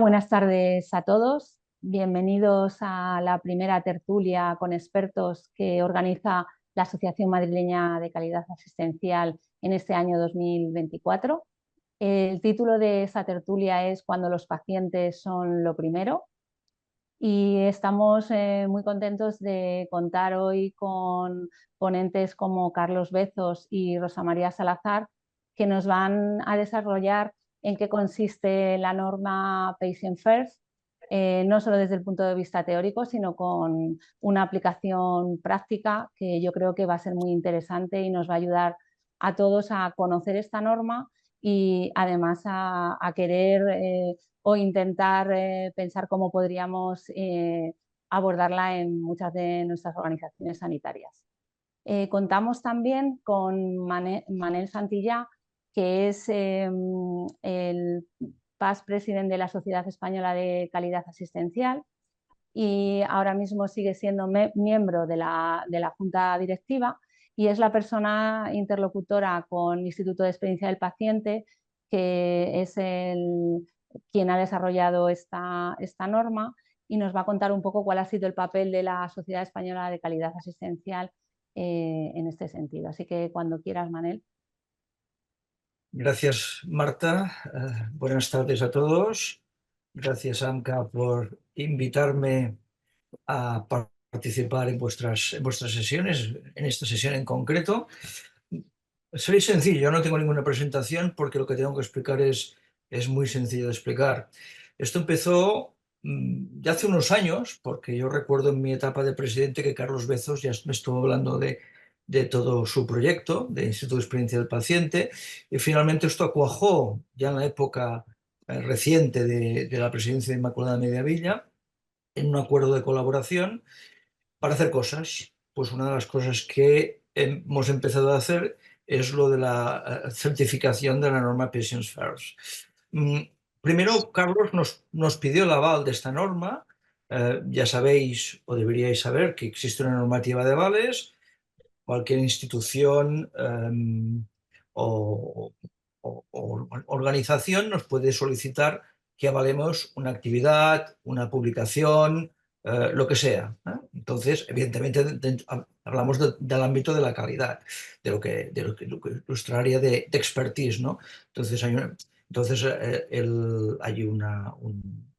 Buenas tardes a todos. Bienvenidos a la primera tertulia con expertos que organiza la Asociación Madrileña de Calidad Asistencial en este año 2024. El título de esa tertulia es Cuando los pacientes son lo primero y estamos muy contentos de contar hoy con ponentes como Carlos Bezos y Rosa María Salazar, que nos van a desarrollar en qué consiste la norma Patient First, no solo desde el punto de vista teórico, sino con una aplicación práctica que yo creo que va a ser muy interesante y nos va a ayudar a todos a conocer esta norma y además a querer o intentar pensar cómo podríamos abordarla en muchas de nuestras organizaciones sanitarias. Contamos también con Manel Santillá, que es el past president de la Sociedad Española de Calidad Asistencial y ahora mismo sigue siendo miembro de la Junta Directiva y es la persona interlocutora con el Instituto de Experiencia del Paciente, que es quien ha desarrollado esta norma y nos va a contar un poco cuál ha sido el papel de la Sociedad Española de Calidad Asistencial en este sentido. Así que cuando quieras, Manel. Gracias, Marta. Buenas tardes a todos. Gracias, Anca, por invitarme a participar en vuestras sesiones, en esta sesión en concreto. Soy sencillo, no tengo ninguna presentación porque lo que tengo que explicar es muy sencillo de explicar. Esto empezó ya hace unos años, porque yo recuerdo en mi etapa de presidente que Carlos Bezos ya me estuvo hablando de todo su proyecto, de Instituto de Experiencia del Paciente, y finalmente esto cuajó ya en la época reciente de la presidencia de Inmaculada Mediavilla, en un acuerdo de colaboración para hacer cosas. Pues una de las cosas que hemos empezado a hacer es lo de la certificación de la norma Patients First. Primero, Carlos nos pidió el aval de esta norma. Ya sabéis, o deberíais saber, que existe una normativa de avales. Cualquier institución o, o organización nos puede solicitar que avalemos una actividad, una publicación, lo que sea, ¿eh? Entonces, evidentemente, hablamos del ámbito de la calidad, de lo que nuestra área de expertise, ¿no? Entonces, hay un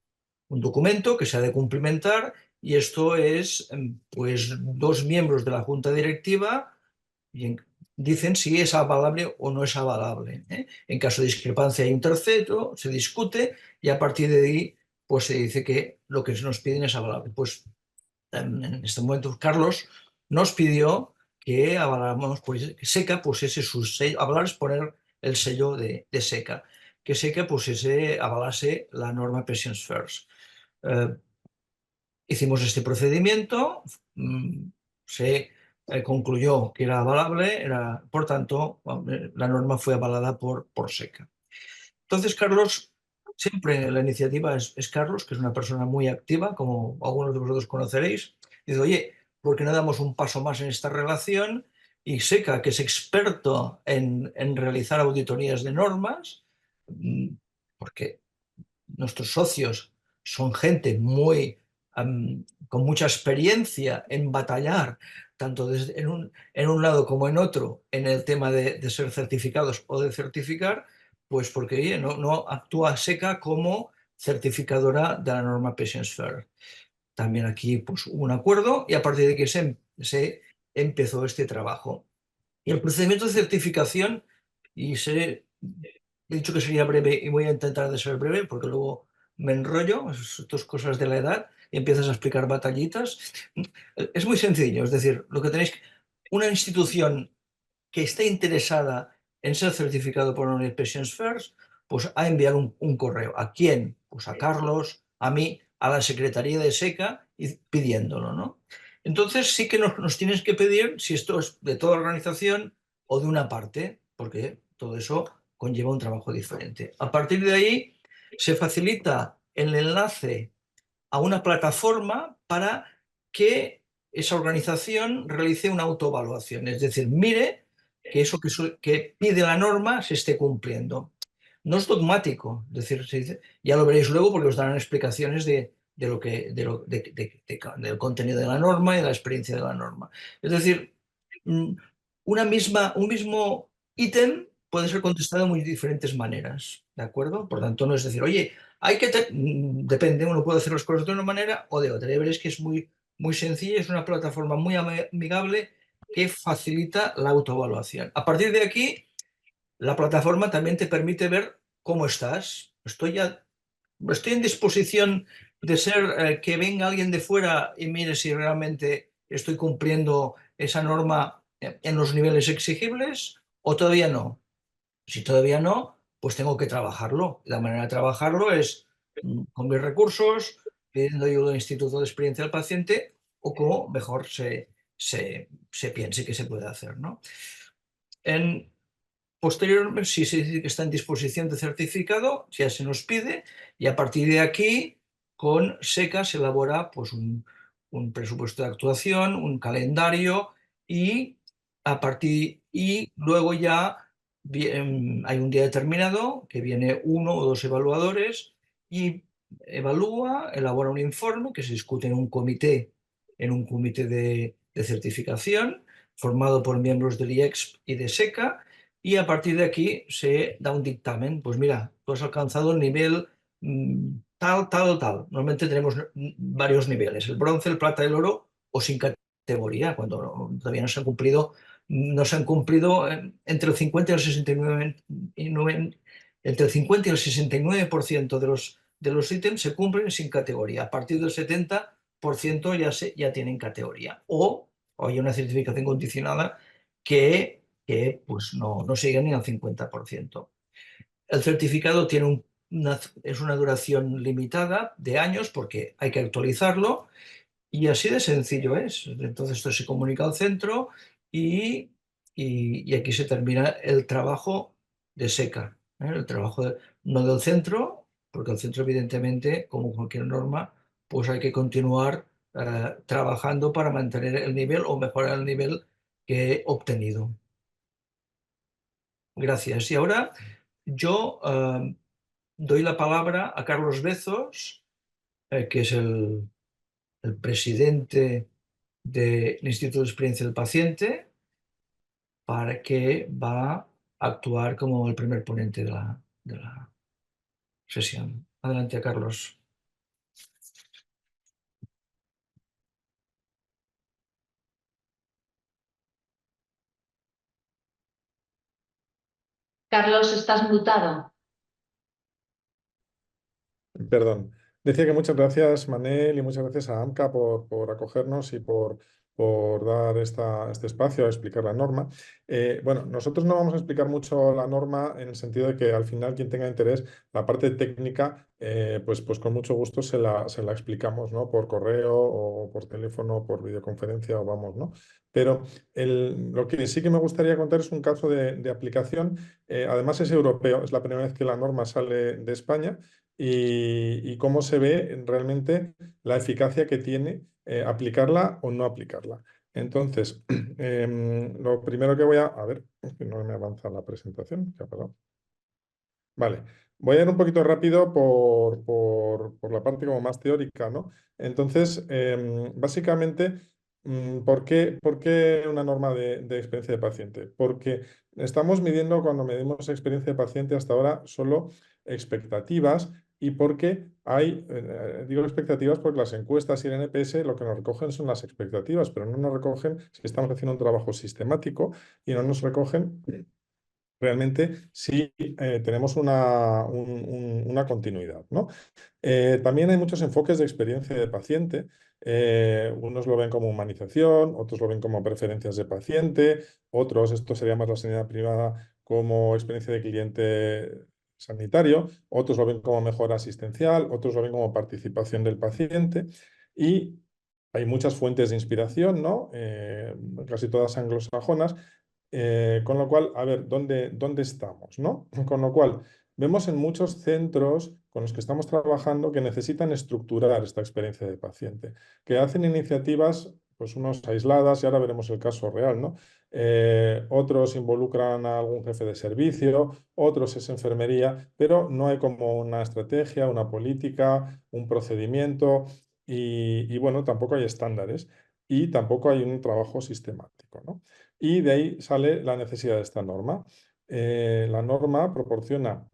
documento que se ha de cumplimentar y esto es, pues, dos miembros de la junta directiva y dicen si es avalable o no es avalable, ¿eh? En caso de discrepancia hay un tercero, se discute y a partir de ahí pues se dice que lo que nos piden es avalable. Pues en este momento Carlos nos pidió que avaláramos, pues que SECA pusiese su sello. Avalar es poner el sello de SECA, que SECA pusiese, avalase la norma Patients First. Eh, Hicimos este procedimiento, se concluyó que era avalable, por tanto, la norma fue avalada por SECA. Entonces, Carlos, siempre la iniciativa es Carlos, que es una persona muy activa, como algunos de vosotros conoceréis. Dice, oye, ¿por qué no damos un paso más en esta relación? Y SECA, que es experto en realizar auditorías de normas, mm, porque nuestros socios son gente con mucha experiencia en batallar, tanto en un lado como en otro, en el tema de ser certificados o de certificar, pues porque oye, no actúa SECA como certificadora de la norma Patients Fair. También aquí pues, hubo un acuerdo y a partir de que se empezó este trabajo. Y el procedimiento de certificación, he dicho que sería breve y voy a intentar de ser breve porque luego me enrollo, estas cosas de la edad, y empiezas a explicar batallitas. Es muy sencillo, es decir, lo que tenéis, una institución que esté interesada en ser certificado por una Patients First, pues a enviar un correo. ¿A quién? Pues a Carlos, a mí, a la Secretaría de SECA, y pidiéndolo, ¿no? Entonces sí que nos tienes que pedir si esto es de toda la organización o de una parte, porque todo eso conlleva un trabajo diferente. A partir de ahí se facilita el enlace a una plataforma para que esa organización realice una autoevaluación, es decir, mire que eso que pide la norma se esté cumpliendo. no es dogmático, es decir, ya lo veréis luego porque os darán explicaciones del contenido de la norma y de la experiencia de la norma. Es decir, mm, un mismo ítem puede ser contestado de muy diferentes maneras, ¿de acuerdo? Por tanto, no es decir, oye, depende, uno puede hacer las cosas de una manera o de otra. Ya veréis que es muy sencilla, es una plataforma muy amigable que facilita la autoevaluación. A partir de aquí, la plataforma también te permite ver cómo estás. Estoy en disposición de que venga alguien de fuera y mire si realmente estoy cumpliendo esa norma en los niveles exigibles o todavía no. Si todavía no, pues tengo que trabajarlo. La manera de trabajarlo es con mis recursos, pidiendo ayuda al Instituto de Experiencia del Paciente o como mejor se piense que se puede hacer, ¿no? Posteriormente, si se dice que está en disposición de certificado, ya se nos pide y a partir de aquí con SECA se elabora pues, un presupuesto de actuación, un calendario y, y luego ya hay un día determinado que viene uno o dos evaluadores y evalúa, elabora un informe que se discute en un comité de certificación formado por miembros del IEXP y de SECA y a partir de aquí se da un dictamen. Pues mira, tú has alcanzado el nivel tal, tal, tal. Normalmente tenemos varios niveles, el bronce, el plata, el oro o sin categoría, cuando todavía no se han cumplido entre el 50 y el 69, entre el 50 y el 69% de los ítems se cumplen sin categoría. A partir del 70% ya tienen categoría. O hay una certificación condicionada que pues no sigue ni al 50%. El certificado es una duración limitada de años porque hay que actualizarlo y así de sencillo es. Entonces esto se comunica al centro y, y aquí se termina el trabajo de SECA, ¿eh? El trabajo no del centro, porque el centro evidentemente, como cualquier norma, pues hay que continuar trabajando para mantener el nivel o mejorar el nivel que he obtenido. Gracias. Y ahora yo doy la palabra a Carlos Bezos, que es el presidente del Instituto de Experiencia del Paciente, para que va a actuar como el primer ponente de la sesión. Adelante, Carlos. Carlos, estás mutado. Perdón. Decía que muchas gracias, Manel, y muchas gracias a AMCA por acogernos y por dar este espacio a explicar la norma. Bueno, nosotros no vamos a explicar mucho la norma en el sentido de que al final quien tenga interés, la parte técnica, pues con mucho gusto se la explicamos, ¿no? Por correo o por teléfono, por videoconferencia o vamos, ¿no? Pero lo que sí que me gustaría contar es un caso de aplicación. Además es europeo, es la primera vez que la norma sale de España y cómo se ve realmente la eficacia que tiene aplicarla o no aplicarla. Entonces, lo primero que voy a ver, es que no me avanza la presentación, ¿qué ha pasado? Vale, voy a ir un poquito rápido por la parte como más teórica, ¿no? Entonces, básicamente, por qué una norma de experiencia de paciente? Porque estamos midiendo, cuando medimos experiencia de paciente hasta ahora, solo expectativas y porque digo expectativas porque las encuestas y el NPS lo que nos recogen son las expectativas, pero no nos recogen si estamos haciendo un trabajo sistemático y no nos recogen realmente si tenemos una continuidad, ¿no? También hay muchos enfoques de experiencia de paciente. Unos lo ven como humanización, otros lo ven como preferencias de paciente, otros, esto sería más la sanidad privada, como experiencia de cliente sanitario, otros lo ven como mejora asistencial, otros lo ven como participación del paciente y hay muchas fuentes de inspiración, ¿no? Casi todas anglosajonas. Con lo cual, a ver, ¿dónde estamos, ¿no? Con lo cual, vemos en muchos centros con los que estamos trabajando que necesitan estructurar esta experiencia de paciente, que hacen iniciativas, pues unos aisladas, y ahora veremos el caso real, ¿no? otros involucran a algún jefe de servicio, otros es enfermería, pero no hay como una estrategia, una política, un procedimiento y bueno, tampoco hay estándares y tampoco hay un trabajo sistemático, ¿no? Y de ahí sale la necesidad de esta norma. La norma proporciona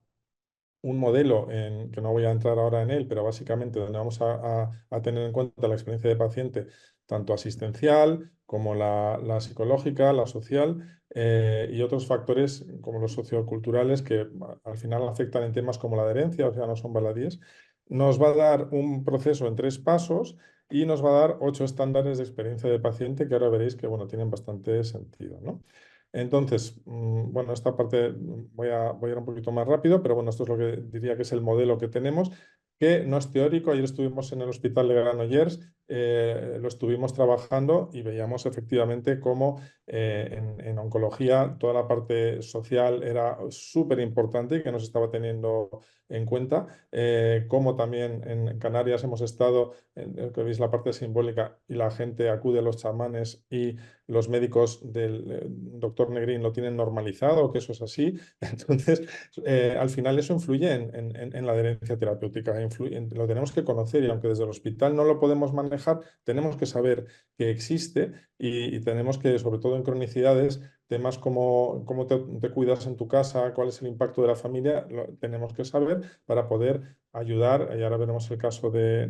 un modelo que no voy a entrar ahora en él, pero básicamente donde vamos a tener en cuenta la experiencia de paciente, tanto asistencial como la psicológica, la social y otros factores como los socioculturales que al final afectan en temas como la adherencia, o sea, no son baladíes. Nos va a dar un proceso en 3 pasos y nos va a dar 8 estándares de experiencia de paciente que ahora veréis que bueno, tienen bastante sentido, ¿no? Entonces, bueno, esta parte voy a ir un poquito más rápido, pero bueno, esto es lo que diría que es el modelo que tenemos, que no es teórico. Ayer estuvimos en el Hospital de Granollers, lo estuvimos trabajando y veíamos efectivamente cómo en oncología toda la parte social era súper importante y que nos estaba teniendo en cuenta, como también en Canarias hemos estado, que veis la parte simbólica y la gente acude a los chamanes y los médicos del doctor Negrín lo tienen normalizado, que eso es así. Entonces, al final eso influye en la adherencia terapéutica, lo tenemos que conocer y aunque desde el hospital no lo podemos manejar, tenemos que saber que existe y tenemos que, sobre todo en cronicidades, temas como cómo te cuidas en tu casa, cuál es el impacto de la familia, lo tenemos que saber para poder ayudar, y ahora veremos el caso que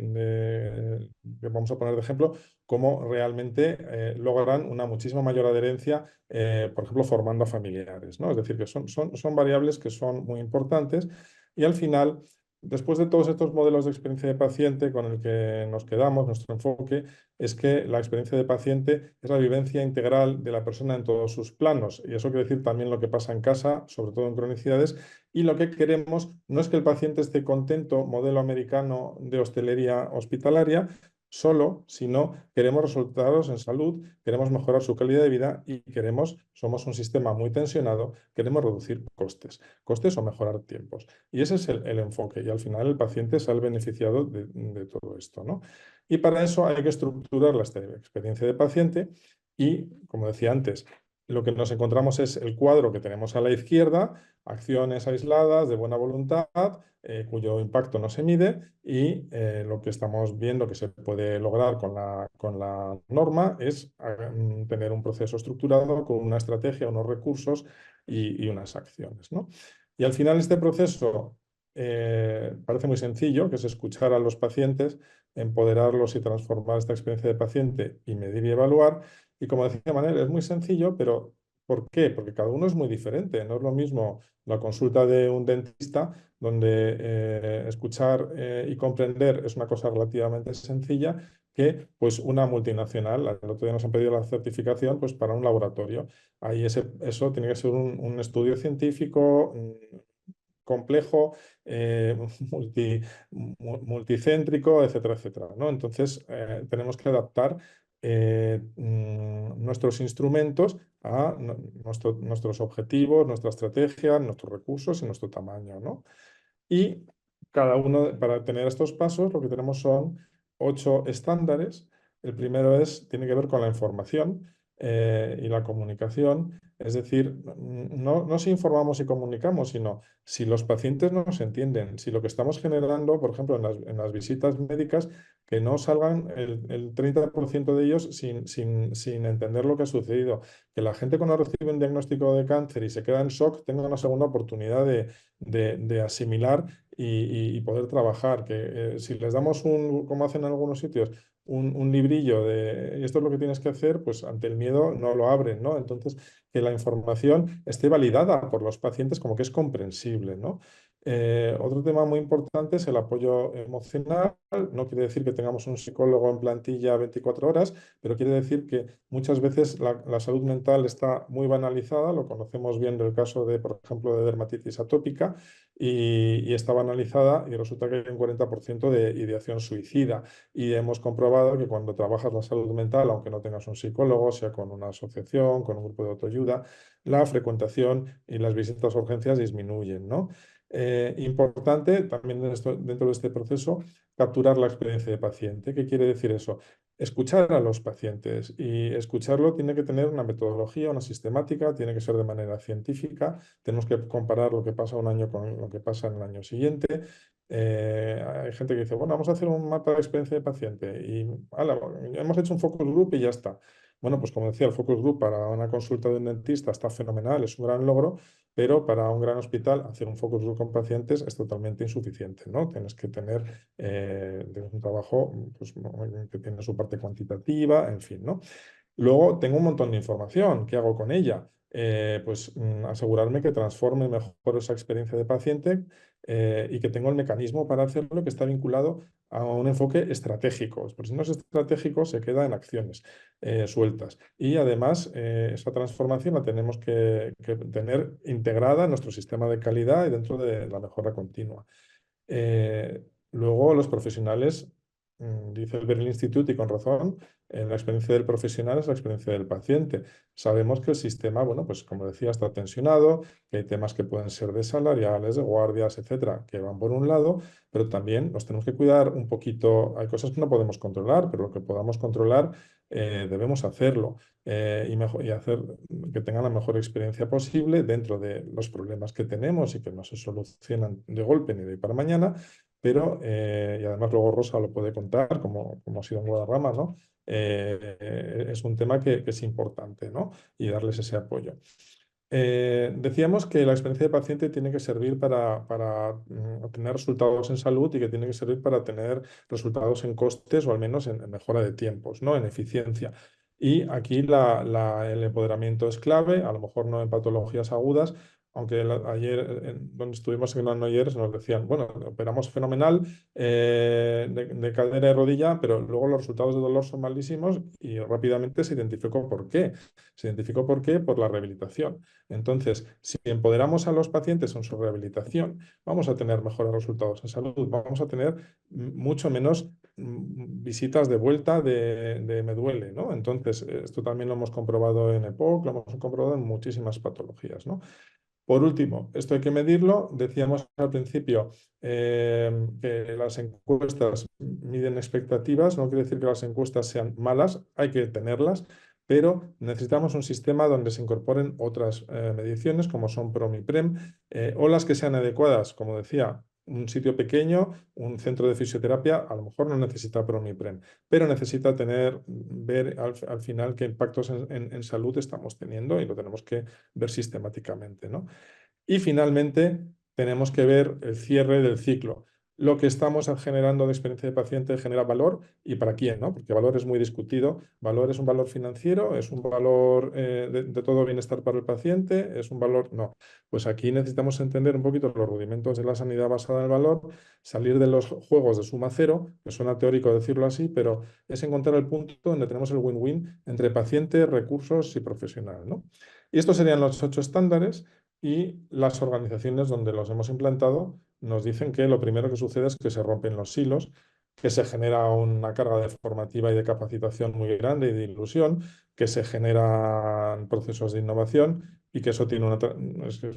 vamos a poner de ejemplo, cómo realmente logran una muchísima mayor adherencia, por ejemplo, formando a familiares, ¿no? Es decir, que son variables que son muy importantes y al final, después de todos estos modelos de experiencia de paciente con el que nos quedamos, nuestro enfoque es que la experiencia de paciente es la vivencia integral de la persona en todos sus planos y eso quiere decir también lo que pasa en casa, sobre todo en cronicidades, y lo que queremos no es que el paciente esté contento, modelo americano de hostelería hospitalaria, solo, sino queremos resultados en salud, queremos mejorar su calidad de vida y somos un sistema muy tensionado, queremos reducir costes o mejorar tiempos. Y ese es el enfoque y al final el paciente sale beneficiado de todo esto, ¿no? Y para eso hay que estructurar la experiencia de paciente y, como decía antes, lo que nos encontramos es el cuadro que tenemos a la izquierda, acciones aisladas de buena voluntad, cuyo impacto no se mide y lo que estamos viendo que se puede lograr con la norma es tener un proceso estructurado con una estrategia, unos recursos y unas acciones, ¿no? Y al final este proceso parece muy sencillo, que es escuchar a los pacientes, empoderarlos y transformar esta experiencia de paciente y medir y evaluar. Y como decía Manuel, es muy sencillo, pero ¿por qué? Porque cada uno es muy diferente. No es lo mismo la consulta de un dentista, donde escuchar y comprender es una cosa relativamente sencilla, que pues una multinacional. El otro día nos han pedido la certificación pues, para un laboratorio. Ahí eso tiene que ser un estudio científico complejo, multicéntrico, etcétera, etcétera, ¿no? Entonces, tenemos que adaptar nuestros instrumentos a nuestros objetivos, nuestra estrategia, nuestros recursos y nuestro tamaño, ¿no? Y cada uno, para tener estos pasos, lo que tenemos son 8 estándares. El primero tiene que ver con la información y la comunicación. Es decir, no si informamos y comunicamos, sino si los pacientes no nos entienden, si lo que estamos generando, por ejemplo, en las visitas médicas, que no salgan el 30% de ellos sin entender lo que ha sucedido. Que la gente cuando recibe un diagnóstico de cáncer y se queda en shock tenga una segunda oportunidad de asimilar y poder trabajar. Que si les damos como hacen en algunos sitios, un librillo y esto es lo que tienes que hacer, pues ante el miedo no lo abren, ¿no? Entonces, que la información esté validada por los pacientes como que es comprensible, ¿no? Otro tema muy importante es el apoyo emocional. No quiere decir que tengamos un psicólogo en plantilla 24 horas, pero quiere decir que muchas veces la salud mental está muy banalizada. Lo conocemos bien del caso de, por ejemplo, de dermatitis atópica y está banalizada y resulta que hay un 40% de ideación suicida. Y hemos comprobado que cuando trabajas la salud mental, aunque no tengas un psicólogo, sea con una asociación, con un grupo de autoayuda, la frecuentación y las visitas a urgencias disminuyen, ¿no? Importante también dentro de este proceso capturar la experiencia de paciente. ¿Qué quiere decir eso? Escuchar a los pacientes, y escucharlo tiene que tener una metodología, una sistemática, tiene que ser de manera científica, tenemos que comparar lo que pasa un año con lo que pasa en el año siguiente. Hay gente que dice, bueno, vamos a hacer un mapa de experiencia de paciente y ala, hemos hecho un focus group y ya está. Bueno, pues como decía, el focus group para una consulta de un dentista está fenomenal, es un gran logro, pero para un gran hospital hacer un focus group con pacientes es totalmente insuficiente, ¿no? Tienes que tener un trabajo pues, que tiene su parte cuantitativa, en fin, ¿no? Luego tengo un montón de información. ¿Qué hago con ella? Asegurarme que transforme mejor esa experiencia de paciente y que tengo el mecanismo para hacerlo que está vinculado a un enfoque estratégico. Porque si no es estratégico, se queda en acciones sueltas. Y además, esa transformación la tenemos que tener integrada en nuestro sistema de calidad y dentro de la mejora continua. Luego, los profesionales, dice el Berlin Institute y con razón, la experiencia del profesional es la experiencia del paciente. Sabemos que el sistema, bueno, pues como decía, está tensionado, que hay temas que pueden ser de salariales, de guardias, etcétera, que van por un lado, pero también nos tenemos que cuidar un poquito. Hay cosas que no podemos controlar, pero lo que podamos controlar debemos hacerlo y hacer que tengan la mejor experiencia posible dentro de los problemas que tenemos y que no se solucionan de golpe ni de hoy para mañana, pero, y además luego Rosa lo puede contar, como ha sido en Guadarrama, ¿no? Es un tema que es importante, ¿no? Y darles ese apoyo. Decíamos que la experiencia de paciente tiene que servir para obtener resultados en salud y que tiene que servir para tener resultados en costes o al menos en mejora de tiempos, ¿no? En eficiencia. Y aquí el empoderamiento es clave, a lo mejor no en patologías agudas, aunque ayer, donde estuvimos en Granollers, nos decían, bueno, operamos fenomenal de cadera y rodilla, pero luego los resultados de dolor son malísimos y rápidamente se identificó por qué. Se identificó por qué, por la rehabilitación. Entonces, si empoderamos a los pacientes en su rehabilitación, vamos a tener mejores resultados en salud, vamos a tener mucho menos visitas de vuelta de me duele, ¿no? Entonces, esto también lo hemos comprobado en EPOC, lo hemos comprobado en muchísimas patologías, ¿no? Por último, esto hay que medirlo. Decíamos al principio que las encuestas miden expectativas. No quiere decir que las encuestas sean malas, hay que tenerlas, pero necesitamos un sistema donde se incorporen otras mediciones como son PROM y PREM o las que sean adecuadas. Como decía, un sitio pequeño, un centro de fisioterapia, a lo mejor no necesita PROM y PREM, pero necesita ver al final qué impactos en salud estamos teniendo y lo tenemos que ver sistemáticamente, ¿no? Y finalmente, tenemos que ver el cierre del ciclo. Lo que estamos generando de experiencia de paciente genera valor, ¿y para quién, no? Porque valor es muy discutido. Valor es un valor financiero, es un valor de todo bienestar para el paciente, es un valor, no. Pues aquí necesitamos entender un poquito los rudimentos de la sanidad basada en el valor, salir de los juegos de suma cero, que suena teórico decirlo así, pero es encontrar el punto donde tenemos el win-win entre paciente, recursos y profesional, ¿no? Y estos serían los 8 estándares. Y las organizaciones donde los hemos implantado nos dicen que lo primero que sucede es que se rompen los silos, que se genera una carga de formativa y de capacitación muy grande y de ilusión, que se generan procesos de innovación y que eso tiene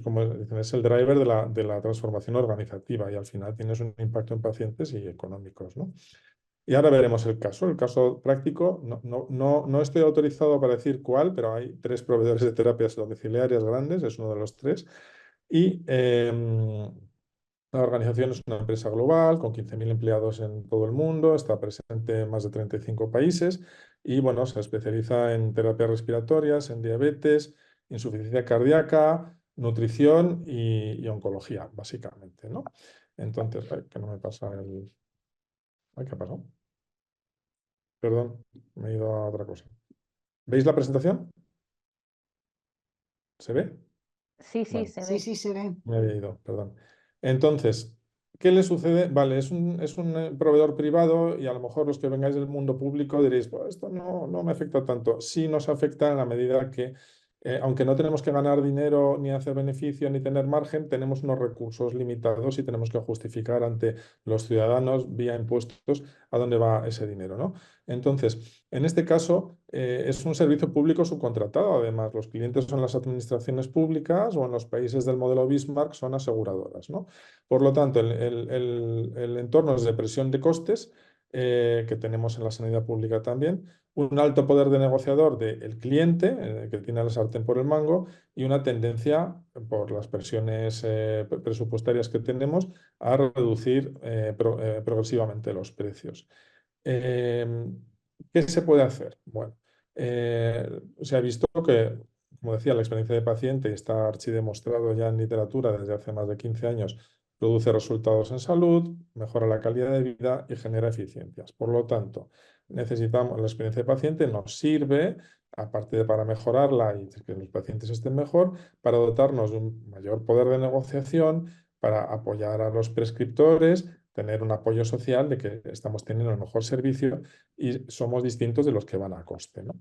como dicen, es el driver de la transformación organizativa y al final tienes un impacto en pacientes y económicos, ¿no? Y ahora veremos el caso. El caso práctico, no estoy autorizado para decir cuál, pero hay 3 proveedores de terapias domiciliarias grandes, es uno de los 3. Y la organización es una empresa global con 15.000 empleados en todo el mundo, está presente en más de 35 países y bueno, se especializa en terapias respiratorias, en diabetes, insuficiencia cardíaca, nutrición y oncología, básicamente, ¿no? Entonces, que no me pasa el... Ay, ¿qué ha pasado? Perdón, me he ido a otra cosa. ¿Veis la presentación? ¿Se ve? Sí, sí, Vale, se Sí, ve. sí, se ve. me había ido, perdón. Entonces, ¿qué le sucede? Vale, es un proveedor privado y a lo mejor los que vengáis del mundo público diréis, pues esto no me afecta tanto. Sí nos afecta en la medida que aunque no tenemos que ganar dinero, ni hacer beneficio, ni tener margen, tenemos unos recursos limitados y tenemos que justificar ante los ciudadanos vía impuestos a dónde va ese dinero, ¿no? Entonces, en este caso, es un servicio público subcontratado. Además, los clientes son las administraciones públicas o en los países del modelo Bismarck son aseguradoras, ¿no? Por lo tanto, el entorno es de presión de costes, que tenemos en la sanidad pública también, un alto poder de negociador del cliente, que tiene la sartén por el mango, y una tendencia, por las presiones presupuestarias que tenemos, a reducir progresivamente los precios. ¿Qué se puede hacer? Bueno, se ha visto que, como decía, la experiencia de paciente está archidemostrado ya en literatura desde hace más de 15 años, produce resultados en salud, mejora la calidad de vida y genera eficiencias. Por lo tanto, necesitamos, la experiencia de paciente nos sirve, aparte de para mejorarla y que los pacientes estén mejor, para dotarnos de un mayor poder de negociación, para apoyar a los prescriptores, tener un apoyo social de que estamos teniendo el mejor servicio y somos distintos de los que van a coste, ¿no?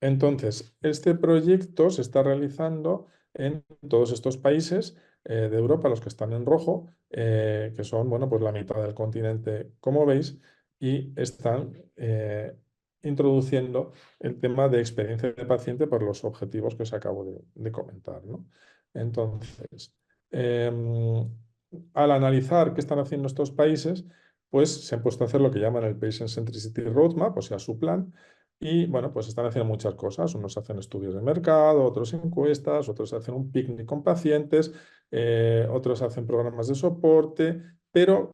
Entonces, este proyecto se está realizando en todos estos países de Europa, los que están en rojo, que son, bueno, pues la mitad del continente, como veis, y están introduciendo el tema de experiencia de paciente por los objetivos que os acabo de comentar, ¿no? Entonces, al analizar qué están haciendo estos países, pues se han puesto a hacer lo que llaman el Patient Centricity Roadmap, o sea, su plan, y bueno, pues están haciendo muchas cosas. Unos hacen estudios de mercado, otros encuestas, otros hacen un picnic con pacientes, otros hacen programas de soporte, pero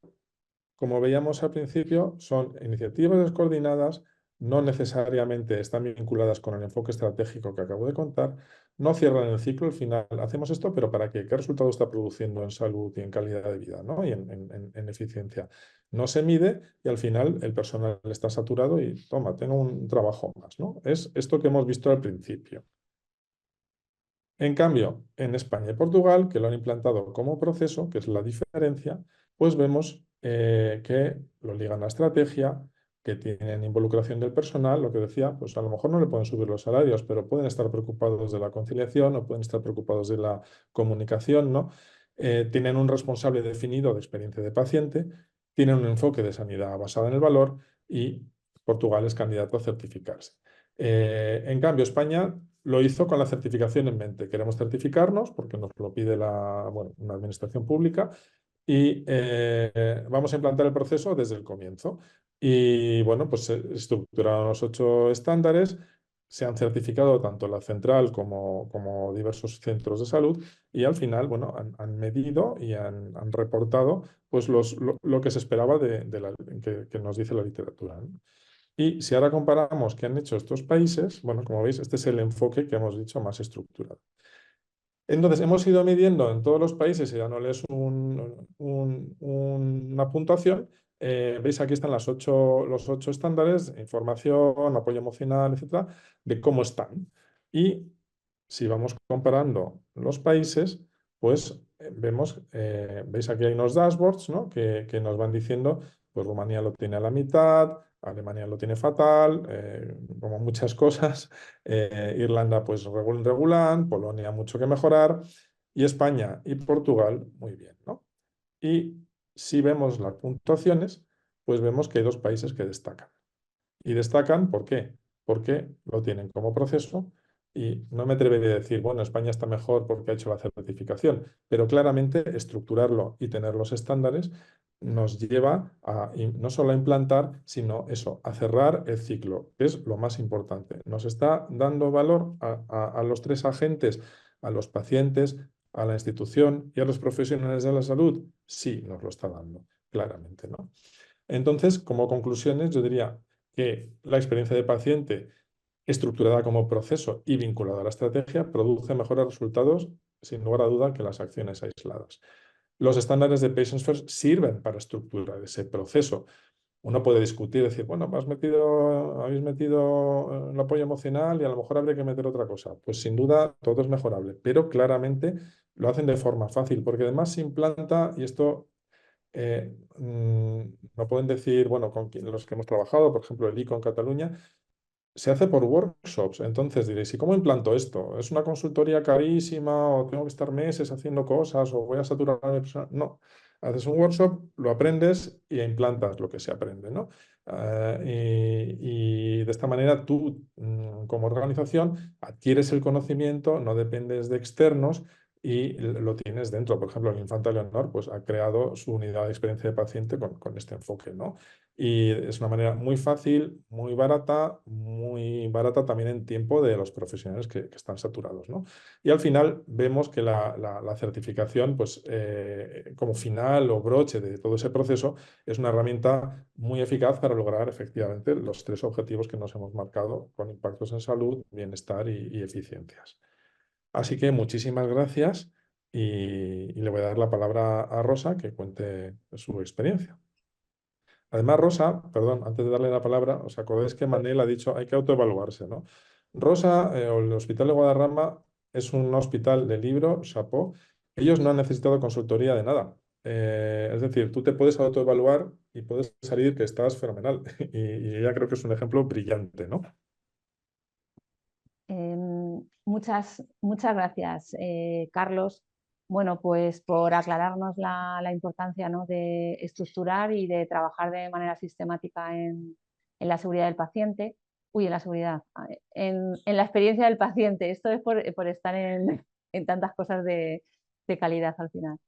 como veíamos al principio, son iniciativas descoordinadas, no necesariamente están vinculadas con el enfoque estratégico que acabo de contar, no cierran el ciclo al final. Hacemos esto, pero ¿para qué? ¿Qué resultado está produciendo en salud y en calidad de vida, ¿no? Y en eficiencia? No se mide y al final el personal está saturado y toma, tengo un trabajo más, ¿no? Es esto que hemos visto al principio. En cambio, en España y Portugal, que lo han implantado como proceso, que es la diferencia, pues vemos que lo ligan a estrategia, que tienen involucración del personal, lo que decía, pues a lo mejor no le pueden subir los salarios, pero pueden estar preocupados de la conciliación o pueden estar preocupados de la comunicación, ¿no? Tienen un responsable definido de experiencia de paciente, tienen un enfoque de sanidad basado en el valor y Portugal es candidato a certificarse. En cambio, España lo hizo con la certificación en mente. Queremos certificarnos porque nos lo pide una administración pública y vamos a implantar el proceso desde el comienzo. Y bueno, pues se estructuraron los 8 estándares, se han certificado tanto la central como diversos centros de salud y al final, bueno, han medido y han reportado pues lo que se esperaba que nos dice la literatura, ¿no? Y si ahora comparamos qué han hecho estos países, bueno, como veis, este es el enfoque que hemos dicho más estructurado. Entonces, hemos ido midiendo en todos los países y dándoles una puntuación. Veis, aquí están los 8 estándares, información, apoyo emocional, etcétera, de cómo están. Y si vamos comparando los países, pues vemos, veis aquí hay unos dashboards, ¿no? que nos van diciendo, pues Rumanía lo tiene a la mitad, Alemania lo tiene fatal, como muchas cosas. Irlanda, pues regulan, Polonia mucho que mejorar, y España y Portugal muy bien, ¿no? Y si vemos las puntuaciones, pues vemos que hay 2 países que destacan. Y destacan, ¿por qué? Porque lo tienen como proceso y no me atrevería a decir, bueno, España está mejor porque ha hecho la certificación, pero claramente estructurarlo y tener los estándares nos lleva a no solo a implantar, sino eso, a cerrar el ciclo, que es lo más importante. Nos está dando valor a los 3 agentes, a los pacientes, a la institución y a los profesionales de la salud. Sí, nos lo está dando, claramente, ¿no? Entonces, como conclusiones, yo diría que la experiencia de paciente estructurada como proceso y vinculada a la estrategia produce mejores resultados, sin lugar a duda, que las acciones aisladas. Los estándares de Patients First sirven para estructurar ese proceso. Uno puede discutir, decir, bueno, habéis metido el apoyo emocional y a lo mejor habría que meter otra cosa. Pues sin duda todo es mejorable, pero claramente lo hacen de forma fácil, porque además se implanta, y esto no pueden decir, bueno, los que hemos trabajado, por ejemplo, el ICO en Cataluña, se hace por workshops. Entonces diréis, ¿y cómo implanto esto? ¿Es una consultoría carísima o tengo que estar meses haciendo cosas o voy a saturar a mi persona? No. Haces un workshop, lo aprendes y implantas lo que se aprende, ¿no? Y de esta manera tú, como organización, adquieres el conocimiento, no dependes de externos y lo tienes dentro. Por ejemplo, el Infanta Leonor pues, ha creado su unidad de experiencia de paciente con este enfoque, ¿no? Y es una manera muy fácil, muy barata también en tiempo de los profesionales que están saturados, ¿no? Y al final vemos que la certificación, pues como final o broche de todo ese proceso, es una herramienta muy eficaz para lograr efectivamente los 3 objetivos que nos hemos marcado con impactos en salud, bienestar y eficiencias. Así que muchísimas gracias y le voy a dar la palabra a Rosa que cuente su experiencia. Además, Rosa, perdón, antes de darle la palabra, ¿os acordáis que Manel ha dicho hay que autoevaluarse, ¿no? Rosa, o el Hospital de Guadarrama, es un hospital de libro, chapó. Ellos no han necesitado consultoría de nada. Es decir, tú te puedes autoevaluar y puedes salir que estás fenomenal. Y ella creo que es un ejemplo brillante, ¿no? Muchas gracias, Carlos. Bueno, pues por aclararnos la importancia, ¿no?, de estructurar y de trabajar de manera sistemática en la seguridad del paciente. En la seguridad, en la experiencia del paciente. Esto es por estar en tantas cosas de calidad al final.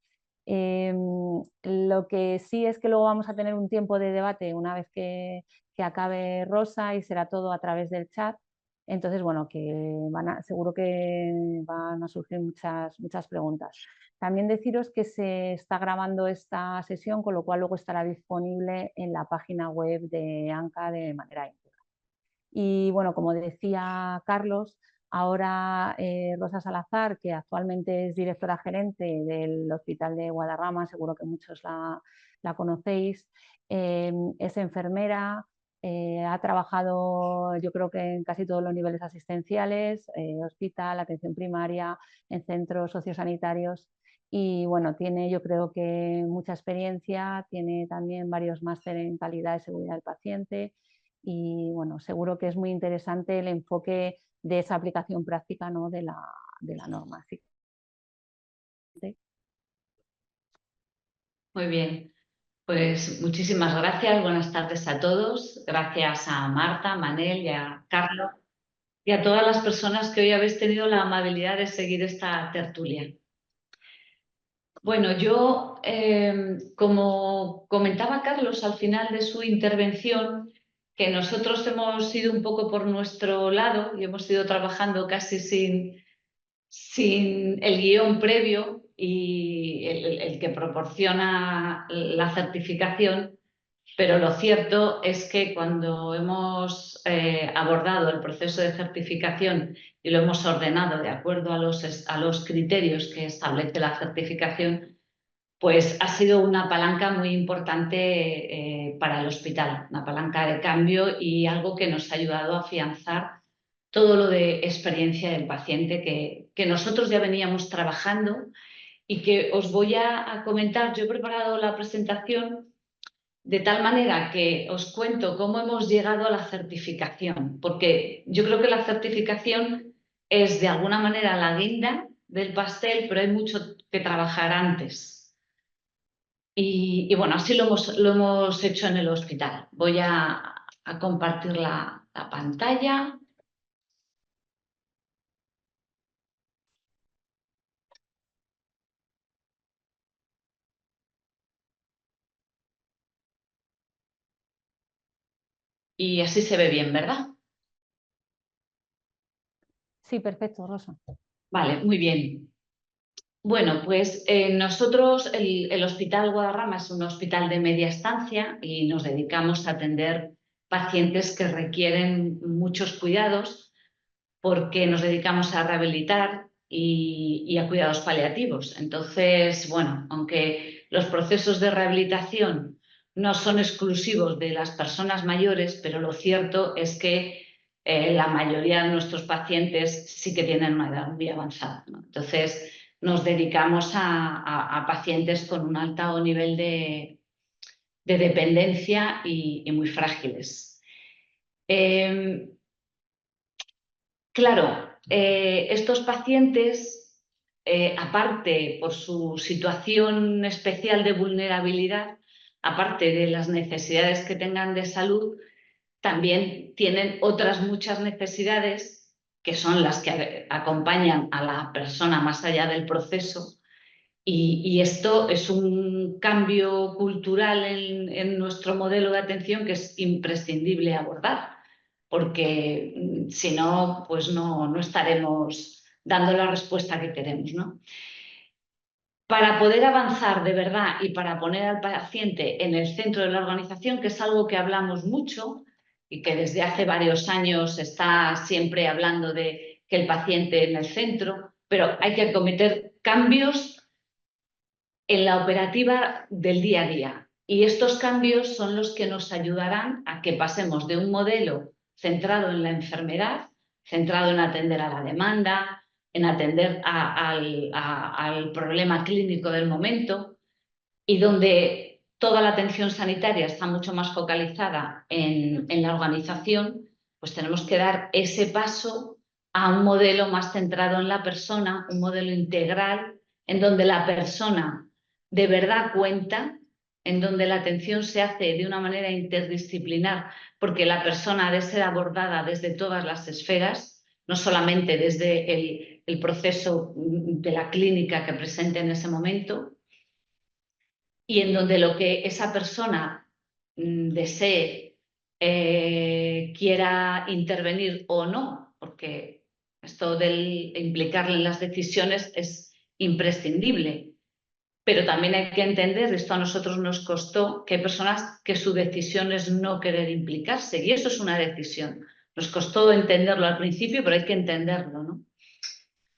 Lo que sí es que luego vamos a tener un tiempo de debate una vez que acabe Rosa y será todo a través del chat. Entonces, bueno, seguro que van a surgir muchas preguntas. También deciros que se está grabando esta sesión, con lo cual luego estará disponible en la página web de ANCA de manera íntegra. Y bueno, como decía Carlos, ahora Rosa Salazar, que actualmente es directora gerente del Hospital de Guadarrama, seguro que muchos la conocéis, es enfermera. Ha trabajado, yo creo que en casi todos los niveles asistenciales, hospital, atención primaria, en centros sociosanitarios. Y bueno, tiene, yo creo que mucha experiencia, tiene también varios máster en calidad de seguridad del paciente. Y bueno, seguro que es muy interesante el enfoque de esa aplicación práctica, ¿no?, de la norma. ¿Sí? Muy bien, pues muchísimas gracias, buenas tardes a todos. Gracias a Marta, Manel y a Carlos y a todas las personas que hoy habéis tenido la amabilidad de seguir esta tertulia. Bueno, yo, como comentaba Carlos al final de su intervención, que nosotros hemos ido un poco por nuestro lado y hemos ido trabajando casi sin el guión previo y el que proporciona la certificación, pero lo cierto es que cuando hemos abordado el proceso de certificación y lo hemos ordenado de acuerdo a los criterios que establece la certificación, pues ha sido una palanca muy importante para el hospital, una palanca de cambio y algo que nos ha ayudado a afianzar todo lo de experiencia del paciente que nosotros ya veníamos trabajando y que os voy a comentar. Yo he preparado la presentación de tal manera que os cuento cómo hemos llegado a la certificación, porque yo creo que la certificación es de alguna manera la guinda del pastel, pero hay mucho que trabajar antes. Y bueno, así lo hemos hecho en el hospital. Voy a compartir la pantalla. Y así se ve bien, ¿verdad? Sí, perfecto, Rosa. Vale, muy bien. Bueno, pues nosotros, el Hospital Guadarrama es un hospital de media estancia y nos dedicamos a atender pacientes que requieren muchos cuidados porque nos dedicamos a rehabilitar y a cuidados paliativos. Entonces, bueno, aunque los procesos de rehabilitación no son exclusivos de las personas mayores, pero lo cierto es que la mayoría de nuestros pacientes sí que tienen una edad muy avanzada, ¿no? Entonces, nos dedicamos a pacientes con un alto nivel de dependencia y muy frágiles. claro, estos pacientes, aparte por su situación especial de vulnerabilidad, aparte de las necesidades que tengan de salud, también tienen otras muchas necesidades que son las que acompañan a la persona más allá del proceso. Y esto es un cambio cultural en nuestro modelo de atención que es imprescindible abordar, porque si no, pues no estaremos dando la respuesta que queremos, ¿no? Para poder avanzar de verdad y para poner al paciente en el centro de la organización, que es algo que hablamos mucho y que desde hace varios años se está siempre hablando de que el paciente en el centro, pero hay que acometer cambios en la operativa del día a día. Y estos cambios son los que nos ayudarán a que pasemos de un modelo centrado en la enfermedad, centrado en atender a la demanda, en atender al problema clínico del momento, y donde toda la atención sanitaria está mucho más focalizada en la organización, pues tenemos que dar ese paso a un modelo más centrado en la persona, un modelo integral, en donde la persona de verdad cuenta, en donde la atención se hace de una manera interdisciplinar, porque la persona ha de ser abordada desde todas las esferas, no solamente desde el proceso de la clínica que presente en ese momento, y en donde lo que esa persona desee, quiera intervenir o no, porque esto del implicarle en las decisiones es imprescindible. Pero también hay que entender, esto a nosotros nos costó, que hay personas que su decisión es no querer implicarse, y eso es una decisión. Nos costó entenderlo al principio, pero hay que entenderlo, ¿no?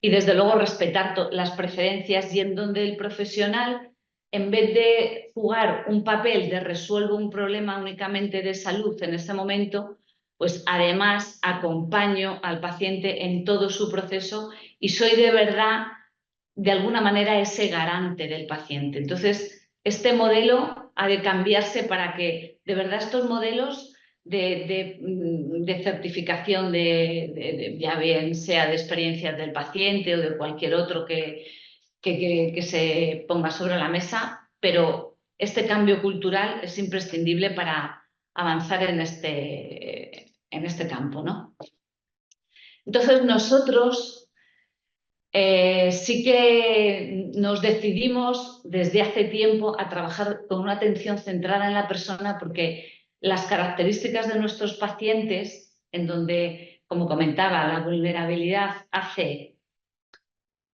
Y desde luego respetar las preferencias, y en donde el profesional, en vez de jugar un papel de resuelvo un problema únicamente de salud en ese momento, pues además acompaño al paciente en todo su proceso y soy de verdad, de alguna manera, ese garante del paciente. Entonces, este modelo ha de cambiarse para que de verdad estos modelos de certificación, ya bien sea de experiencias del paciente o de cualquier otro que se ponga sobre la mesa, pero este cambio cultural es imprescindible para avanzar en este campo, ¿no? Entonces nosotros sí que nos decidimos desde hace tiempo a trabajar con una atención centrada en la persona, porque las características de nuestros pacientes, en donde, como comentaba, la vulnerabilidad hace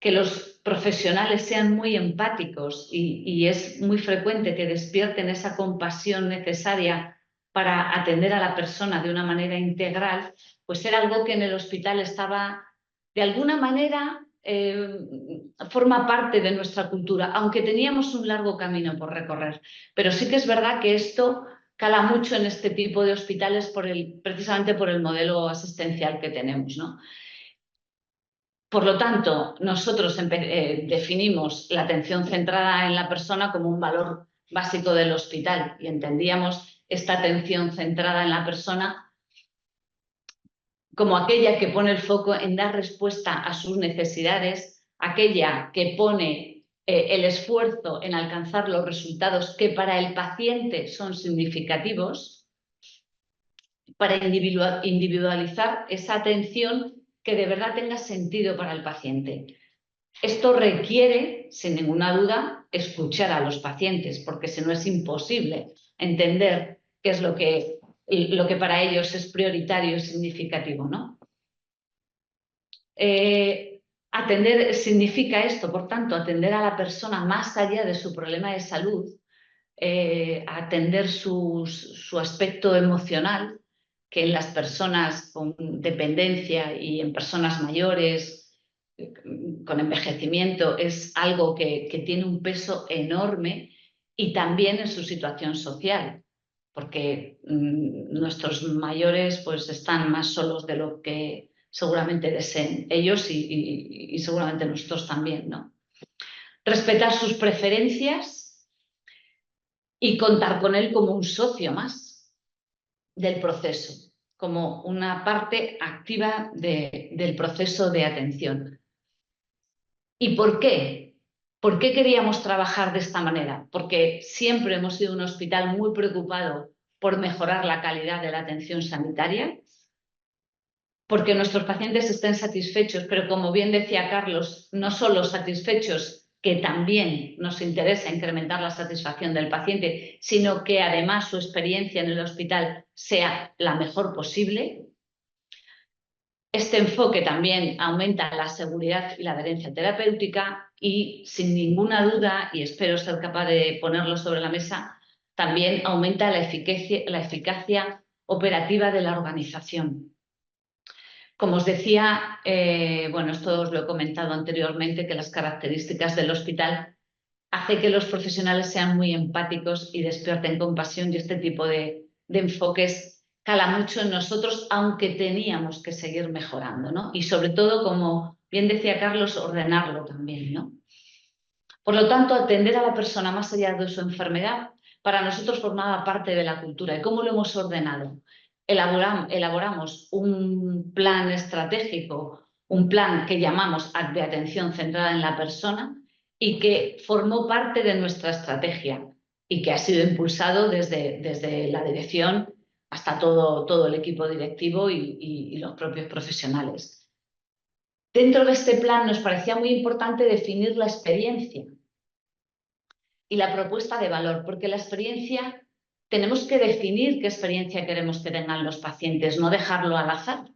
que los profesionales sean muy empáticos y es muy frecuente que despierten esa compasión necesaria para atender a la persona de una manera integral, pues era algo que en el hospital estaba, de alguna manera, forma parte de nuestra cultura, aunque teníamos un largo camino por recorrer. Pero sí que es verdad que esto cala mucho en este tipo de hospitales precisamente por el modelo asistencial que tenemos, ¿no? Por lo tanto, nosotros definimos la atención centrada en la persona como un valor básico del hospital, y entendíamos esta atención centrada en la persona como aquella que pone el foco en dar respuesta a sus necesidades, aquella que pone el esfuerzo en alcanzar los resultados que para el paciente son significativos, para individualizar esa atención que de verdad tenga sentido para el paciente. Esto requiere, sin ninguna duda, escuchar a los pacientes, porque si no es imposible entender qué es lo que para ellos es prioritario y significativo, ¿no? Atender significa esto, por tanto, atender a la persona más allá de su problema de salud, atender su aspecto emocional, que en las personas con dependencia y en personas mayores con envejecimiento es algo que tiene un peso enorme, y también en su situación social, porque nuestros mayores pues están más solos de lo que seguramente deseen ellos y seguramente nosotros también, ¿no? Respetar sus preferencias y contar con él como un socio más del proceso. como una parte activa del proceso de atención. ¿Y por qué? ¿Por qué queríamos trabajar de esta manera? Porque siempre hemos sido un hospital muy preocupado por mejorar la calidad de la atención sanitaria, porque nuestros pacientes estén satisfechos, pero como bien decía Carlos, no solo satisfechos, que también nos interesa incrementar la satisfacción del paciente, sino que además su experiencia en el hospital sea la mejor posible. Este enfoque también aumenta la seguridad y la adherencia terapéutica y, sin ninguna duda, y espero ser capaz de ponerlo sobre la mesa, también aumenta la eficacia operativa de la organización. Como os decía, bueno, esto os lo he comentado anteriormente, que las características del hospital hacen que los profesionales sean muy empáticos y despierten compasión, y este tipo de enfoques cala mucho en nosotros, aunque teníamos que seguir mejorando, ¿no? Y sobre todo, como bien decía Carlos, ordenarlo también, ¿no? Por lo tanto, atender a la persona más allá de su enfermedad para nosotros formaba parte de la cultura. ¿Y cómo lo hemos ordenado? Elaboramos un plan estratégico, un plan que llamamos de atención centrada en la persona y que formó parte de nuestra estrategia y que ha sido impulsado desde la dirección hasta todo el equipo directivo y los propios profesionales. Dentro de este plan nos parecía muy importante definir la experiencia y la propuesta de valor, porque la experiencia, tenemos que definir qué experiencia queremos que tengan los pacientes, no dejarlo al azar.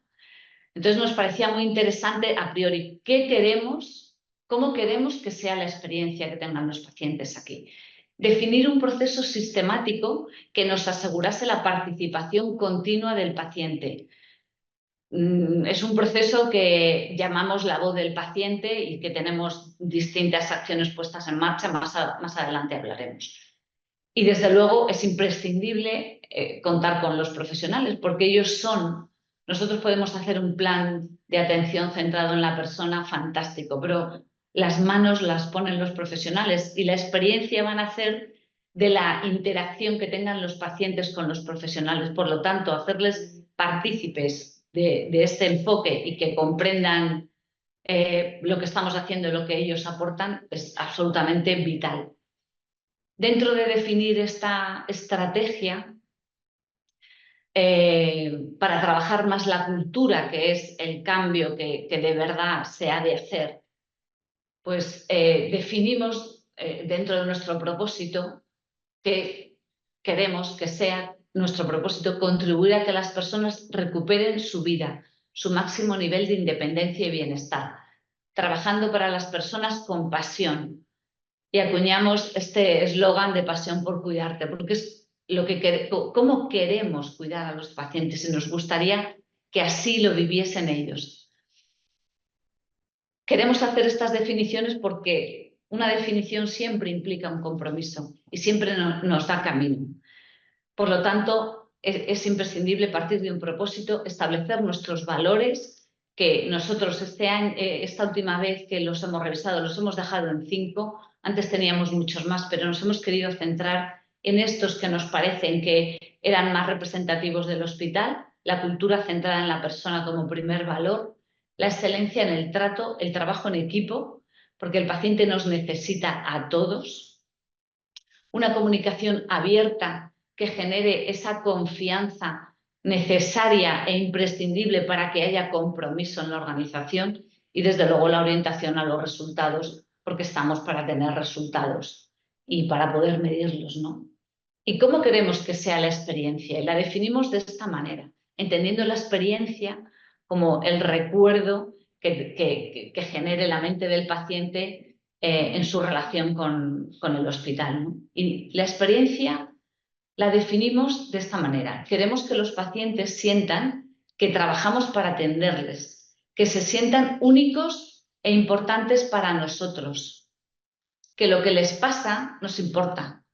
Entonces nos parecía muy interesante a priori qué queremos, cómo queremos que sea la experiencia que tengan los pacientes aquí. Definir un proceso sistemático que nos asegurase la participación continua del paciente. Es un proceso que llamamos la voz del paciente y que tenemos distintas acciones puestas en marcha, más adelante hablaremos. Y desde luego es imprescindible contar con los profesionales, porque ellos son, nosotros podemos hacer un plan de atención centrado en la persona fantástico, pero las manos las ponen los profesionales y la experiencia van a hacer de la interacción que tengan los pacientes con los profesionales. Por lo tanto, hacerles partícipes de este enfoque y que comprendan lo que estamos haciendo y lo que ellos aportan es absolutamente vital. Dentro de definir esta estrategia, para trabajar más la cultura, que es el cambio que de verdad se ha de hacer, pues definimos dentro de nuestro propósito que queremos que sea nuestro propósito contribuir a que las personas recuperen su vida, su máximo nivel de independencia y bienestar, trabajando para las personas con pasión. Y acuñamos este eslogan de pasión por cuidarte, porque es cómo queremos cuidar a los pacientes y nos gustaría que así lo viviesen ellos. Queremos hacer estas definiciones porque una definición siempre implica un compromiso y siempre nos da camino. Por lo tanto, es imprescindible partir de un propósito, establecer nuestros valores, que nosotros esta última vez que los hemos revisado, los hemos dejado en 5, antes teníamos muchos más, pero nos hemos querido centrar en estos que nos parecen que eran más representativos del hospital: la cultura centrada en la persona como primer valor, la excelencia en el trato, el trabajo en equipo, porque el paciente nos necesita a todos, una comunicación abierta que genere esa confianza necesaria e imprescindible para que haya compromiso en la organización, y desde luego la orientación a los resultados, porque estamos para tener resultados y para poder medirlos, ¿no? ¿Y cómo queremos que sea la experiencia? Y la definimos de esta manera, entendiendo la experiencia como el recuerdo que genere la mente del paciente en su relación con el hospital, ¿no? Y la experiencia la definimos de esta manera. Queremos que los pacientes sientan que trabajamos para atenderles, que se sientan únicos e importantes para nosotros, que lo que les pasa nos importa,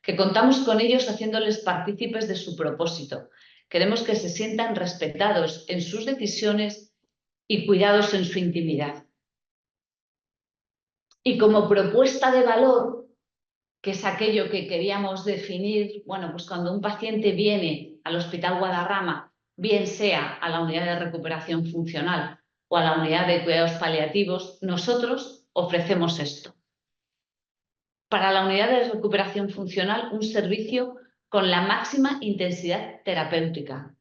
que contamos con ellos haciéndoles partícipes de su propósito. Queremos que se sientan respetados en sus decisiones y cuidados en su intimidad. Y como propuesta de valor, que es aquello que queríamos definir, bueno, pues cuando un paciente viene al Hospital Guadarrama bien sea a la unidad de recuperación funcional o a la unidad de cuidados paliativos, nosotros ofrecemos esto. Para la unidad de recuperación funcional, un servicio con la máxima intensidad terapéutica,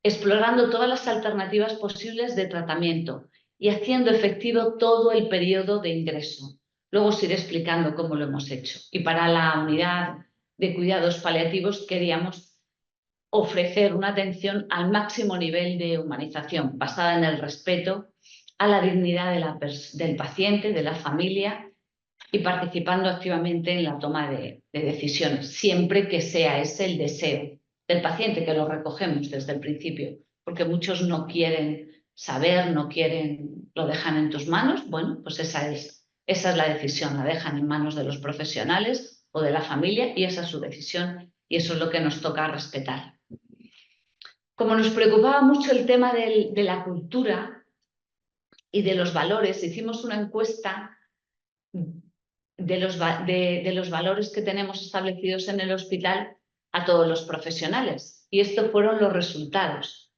explorando todas las alternativas posibles de tratamiento y haciendo efectivo todo el periodo de ingreso. Luego os iré explicando cómo lo hemos hecho. Y para la unidad de cuidados paliativos queríamos ofrecer una atención al máximo nivel de humanización, basada en el respeto a la dignidad del paciente, de la familia, y participando activamente en la toma de decisiones, siempre que sea ese el deseo del paciente, que lo recogemos desde el principio, porque muchos no quieren saber, no quieren, lo dejan en tus manos. Bueno, pues esa es la decisión, la dejan en manos de los profesionales o de la familia, y esa es su decisión, y eso es lo que nos toca respetar. Como nos preocupaba mucho el tema de la cultura y de los valores, hicimos una encuesta de los valores que tenemos establecidos en el hospital a todos los profesionales. Y estos fueron los resultados.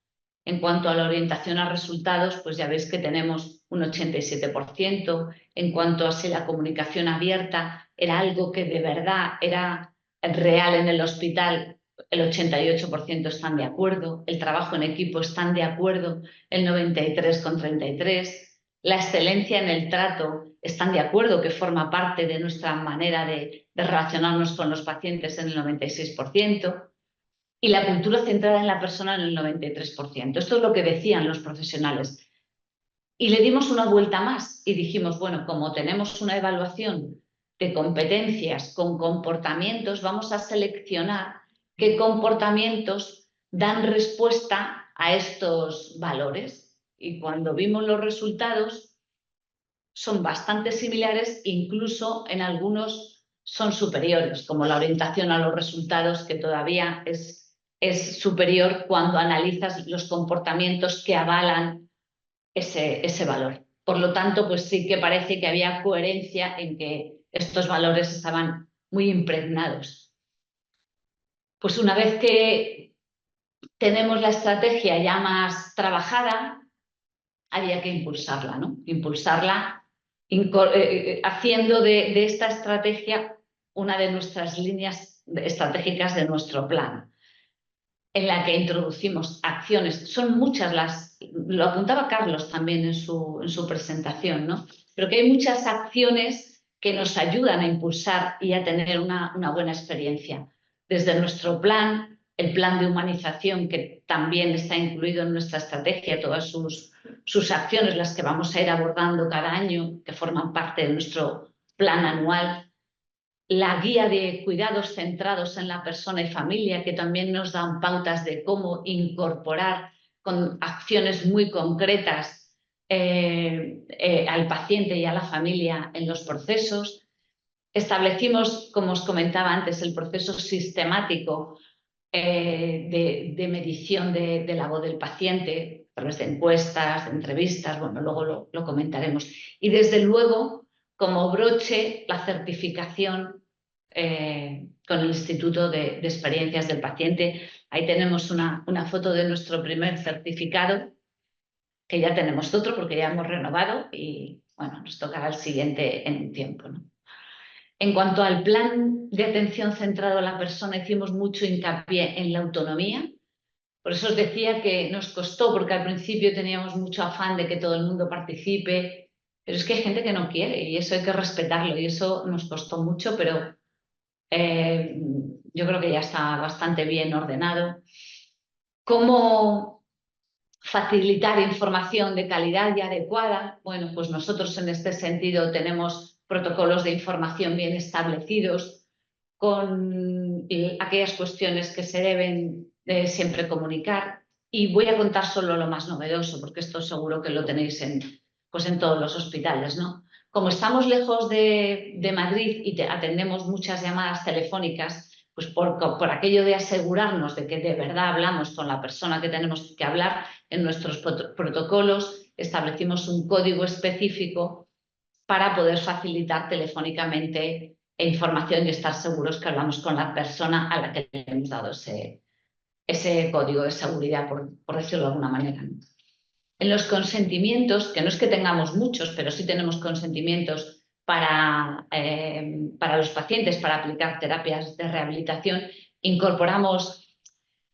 En cuanto a la orientación a resultados, pues ya veis que tenemos un 87%. En cuanto a si la comunicación abierta era algo que de verdad era real en el hospital, el 88% están de acuerdo. El trabajo en equipo están de acuerdo, el 93,33%. La excelencia en el trato están de acuerdo, que forma parte de nuestra manera de relacionarnos con los pacientes, en el 96%. Y la cultura centrada en la persona en el 93%. Esto es lo que decían los profesionales. Y le dimos una vuelta más y dijimos, bueno, como tenemos una evaluación de competencias con comportamientos, vamos a seleccionar qué comportamientos dan respuesta a estos valores. Y cuando vimos los resultados, son bastante similares, incluso en algunos son superiores, como la orientación a los resultados, que todavía es superior cuando analizas los comportamientos que avalan ese valor. Por lo tanto, pues sí que parece que había coherencia en que estos valores estaban muy impregnados. Pues una vez que tenemos la estrategia ya más trabajada, había que impulsarla, ¿no? Impulsarla haciendo de esta estrategia una de nuestras líneas estratégicas de nuestro plan, en la que introducimos acciones. Son muchas lo apuntaba Carlos también en su presentación, ¿no? Pero que hay muchas acciones que nos ayudan a impulsar y a tener una buena experiencia. Desde nuestro plan, el plan de humanización, que también está incluido en nuestra estrategia, todas sus acciones, las que vamos a ir abordando cada año, que forman parte de nuestro plan anual. La guía de cuidados centrados en la persona y familia, que también nos dan pautas de cómo incorporar con acciones muy concretas al paciente y a la familia en los procesos. Establecimos, como os comentaba antes, el proceso sistemático de medición de la voz del paciente, a través de encuestas, de entrevistas, bueno, luego lo comentaremos. Y desde luego, como broche, la certificación con el Instituto de Experiencias del Paciente. Ahí tenemos una foto de nuestro primer certificado, que ya tenemos otro porque ya hemos renovado y bueno, nos tocará el siguiente en un tiempo, ¿no? En cuanto al plan de atención centrado a la persona, hicimos mucho hincapié en la autonomía. Por eso os decía que nos costó, porque al principio teníamos mucho afán de que todo el mundo participe, pero es que hay gente que no quiere y eso hay que respetarlo, y eso nos costó mucho, pero yo creo que ya está bastante bien ordenado. ¿Cómo facilitar información de calidad y adecuada? Bueno, pues nosotros en este sentido tenemos protocolos de información bien establecidos, con aquellas cuestiones que se deben siempre comunicar. Y voy a contar solo lo más novedoso, porque esto seguro que lo tenéis en todos los hospitales, ¿no? Como estamos lejos de Madrid y atendemos muchas llamadas telefónicas, pues por aquello de asegurarnos de que de verdad hablamos con la persona que tenemos que hablar, en nuestros protocolos establecimos un código específico para poder facilitar telefónicamente información y estar seguros que hablamos con la persona a la que le hemos dado ese código de seguridad, por decirlo de alguna manera, ¿no? En los consentimientos, que no es que tengamos muchos, pero sí tenemos consentimientos para los pacientes, para aplicar terapias de rehabilitación, incorporamos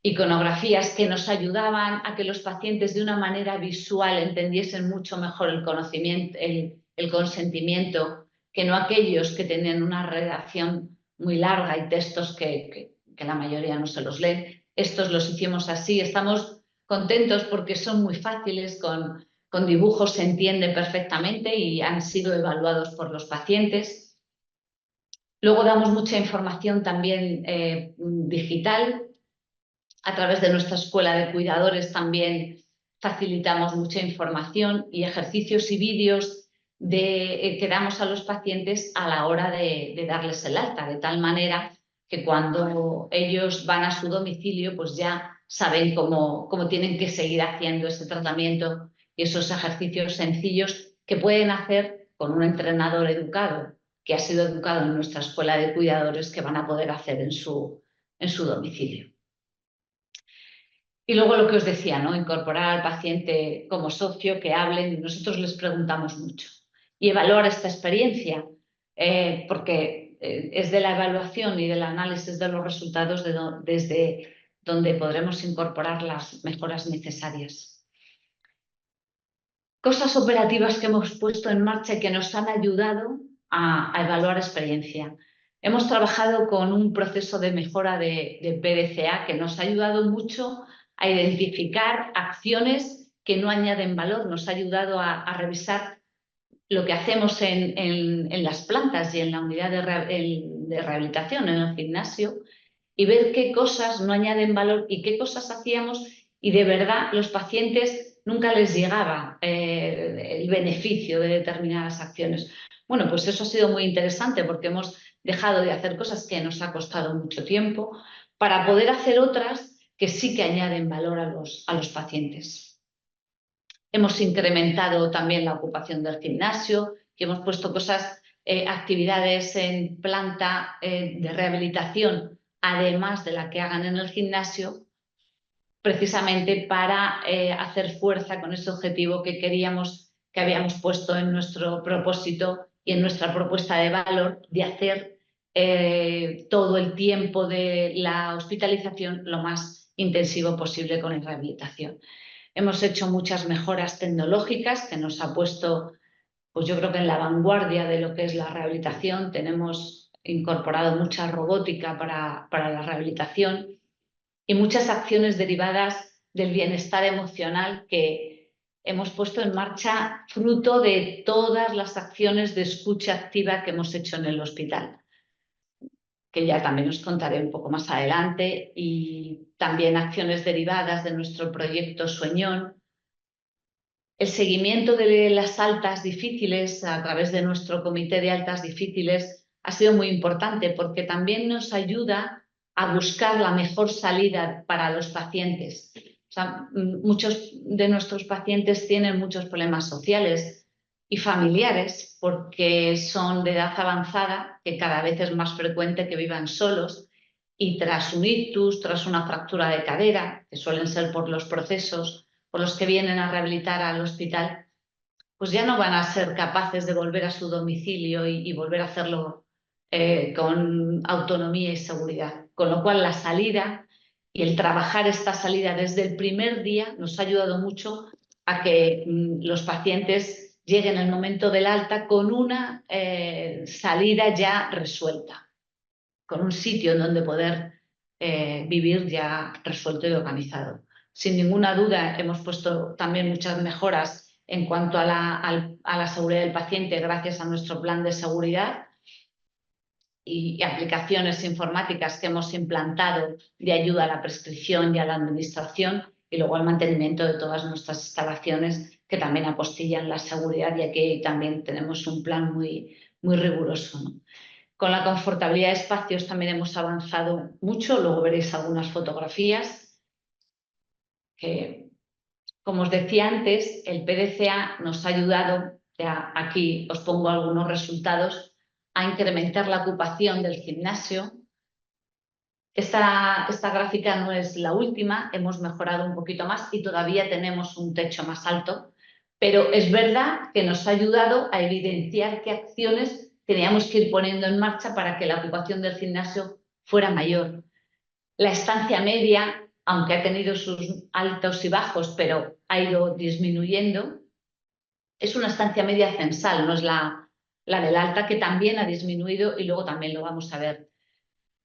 iconografías que nos ayudaban a que los pacientes de una manera visual entendiesen mucho mejor el conocimiento, el consentimiento, que no aquellos que tenían una redacción muy larga y textos que la mayoría no se los leen. Estos los hicimos así. Estamos contentos porque son muy fáciles, con dibujos se entienden perfectamente y han sido evaluados por los pacientes. Luego damos mucha información también digital. A través de nuestra escuela de cuidadores también facilitamos mucha información y ejercicios y vídeos que damos a los pacientes a la hora de darles el alta, de tal manera que cuando ellos van a su domicilio pues ya saben cómo tienen que seguir haciendo ese tratamiento y esos ejercicios sencillos que pueden hacer con un entrenador educado que ha sido educado en nuestra escuela de cuidadores, que van a poder hacer en su domicilio. Y luego lo que os decía, ¿no? Incorporar al paciente como socio, que hablen, nosotros les preguntamos mucho. Y evaluar esta experiencia, porque es de la evaluación y del análisis de los resultados desde donde podremos incorporar las mejoras necesarias. Cosas operativas que hemos puesto en marcha y que nos han ayudado a evaluar experiencia. Hemos trabajado con un proceso de mejora de PDCA que nos ha ayudado mucho a identificar acciones que no añaden valor, nos ha ayudado a revisar lo que hacemos en las plantas y en la unidad de rehabilitación, en el gimnasio, y ver qué cosas no añaden valor y qué cosas hacíamos y de verdad los pacientes nunca les llegaba el beneficio de determinadas acciones. Bueno, pues eso ha sido muy interesante porque hemos dejado de hacer cosas que nos ha costado mucho tiempo para poder hacer otras que sí que añaden valor a los pacientes. Hemos incrementado también la ocupación del gimnasio y hemos puesto actividades en planta de rehabilitación, además de la que hagan en el gimnasio, precisamente para hacer fuerza con ese objetivo que habíamos puesto en nuestro propósito y en nuestra propuesta de valor de hacer todo el tiempo de la hospitalización lo más intensivo posible con la rehabilitación. Hemos hecho muchas mejoras tecnológicas que nos ha puesto, pues yo creo que en la vanguardia de lo que es la rehabilitación. Tenemos incorporado mucha robótica para la rehabilitación y muchas acciones derivadas del bienestar emocional que hemos puesto en marcha fruto de todas las acciones de escucha activa que hemos hecho en el hospital, que ya también os contaré un poco más adelante, y también acciones derivadas de nuestro proyecto Sueñón. El seguimiento de las altas difíciles a través de nuestro comité de altas difíciles ha sido muy importante porque también nos ayuda a buscar la mejor salida para los pacientes. O sea, muchos de nuestros pacientes tienen muchos problemas sociales y familiares porque son de edad avanzada, que cada vez es más frecuente que vivan solos, y tras un ictus, tras una fractura de cadera, que suelen ser por los procesos por los que vienen a rehabilitar al hospital, pues ya no van a ser capaces de volver a su domicilio y volver a hacerlo con autonomía y seguridad. Con lo cual la salida y el trabajar esta salida desde el primer día nos ha ayudado mucho a que los pacientes lleguen al momento del alta con una salida ya resuelta, con un sitio en donde poder vivir ya resuelto y organizado. Sin ninguna duda hemos puesto también muchas mejoras en cuanto a la seguridad del paciente gracias a nuestro plan de seguridad y aplicaciones informáticas que hemos implantado de ayuda a la prescripción y a la administración, y luego al mantenimiento de todas nuestras instalaciones que también apostillan la seguridad, y aquí también tenemos un plan muy, muy riguroso, ¿no? Con la confortabilidad de espacios también hemos avanzado mucho. Luego veréis algunas fotografías que, como os decía antes, el PDCA nos ha ayudado, ya aquí os pongo algunos resultados, a incrementar la ocupación del gimnasio Esta gráfica no es la última, hemos mejorado un poquito más y todavía tenemos un techo más alto, pero es verdad que nos ha ayudado a evidenciar qué acciones teníamos que ir poniendo en marcha para que la ocupación del gimnasio fuera mayor. La estancia media, aunque ha tenido sus altos y bajos, pero ha ido disminuyendo, es una estancia media censal, no es la del alta, que también ha disminuido y luego también lo vamos a ver.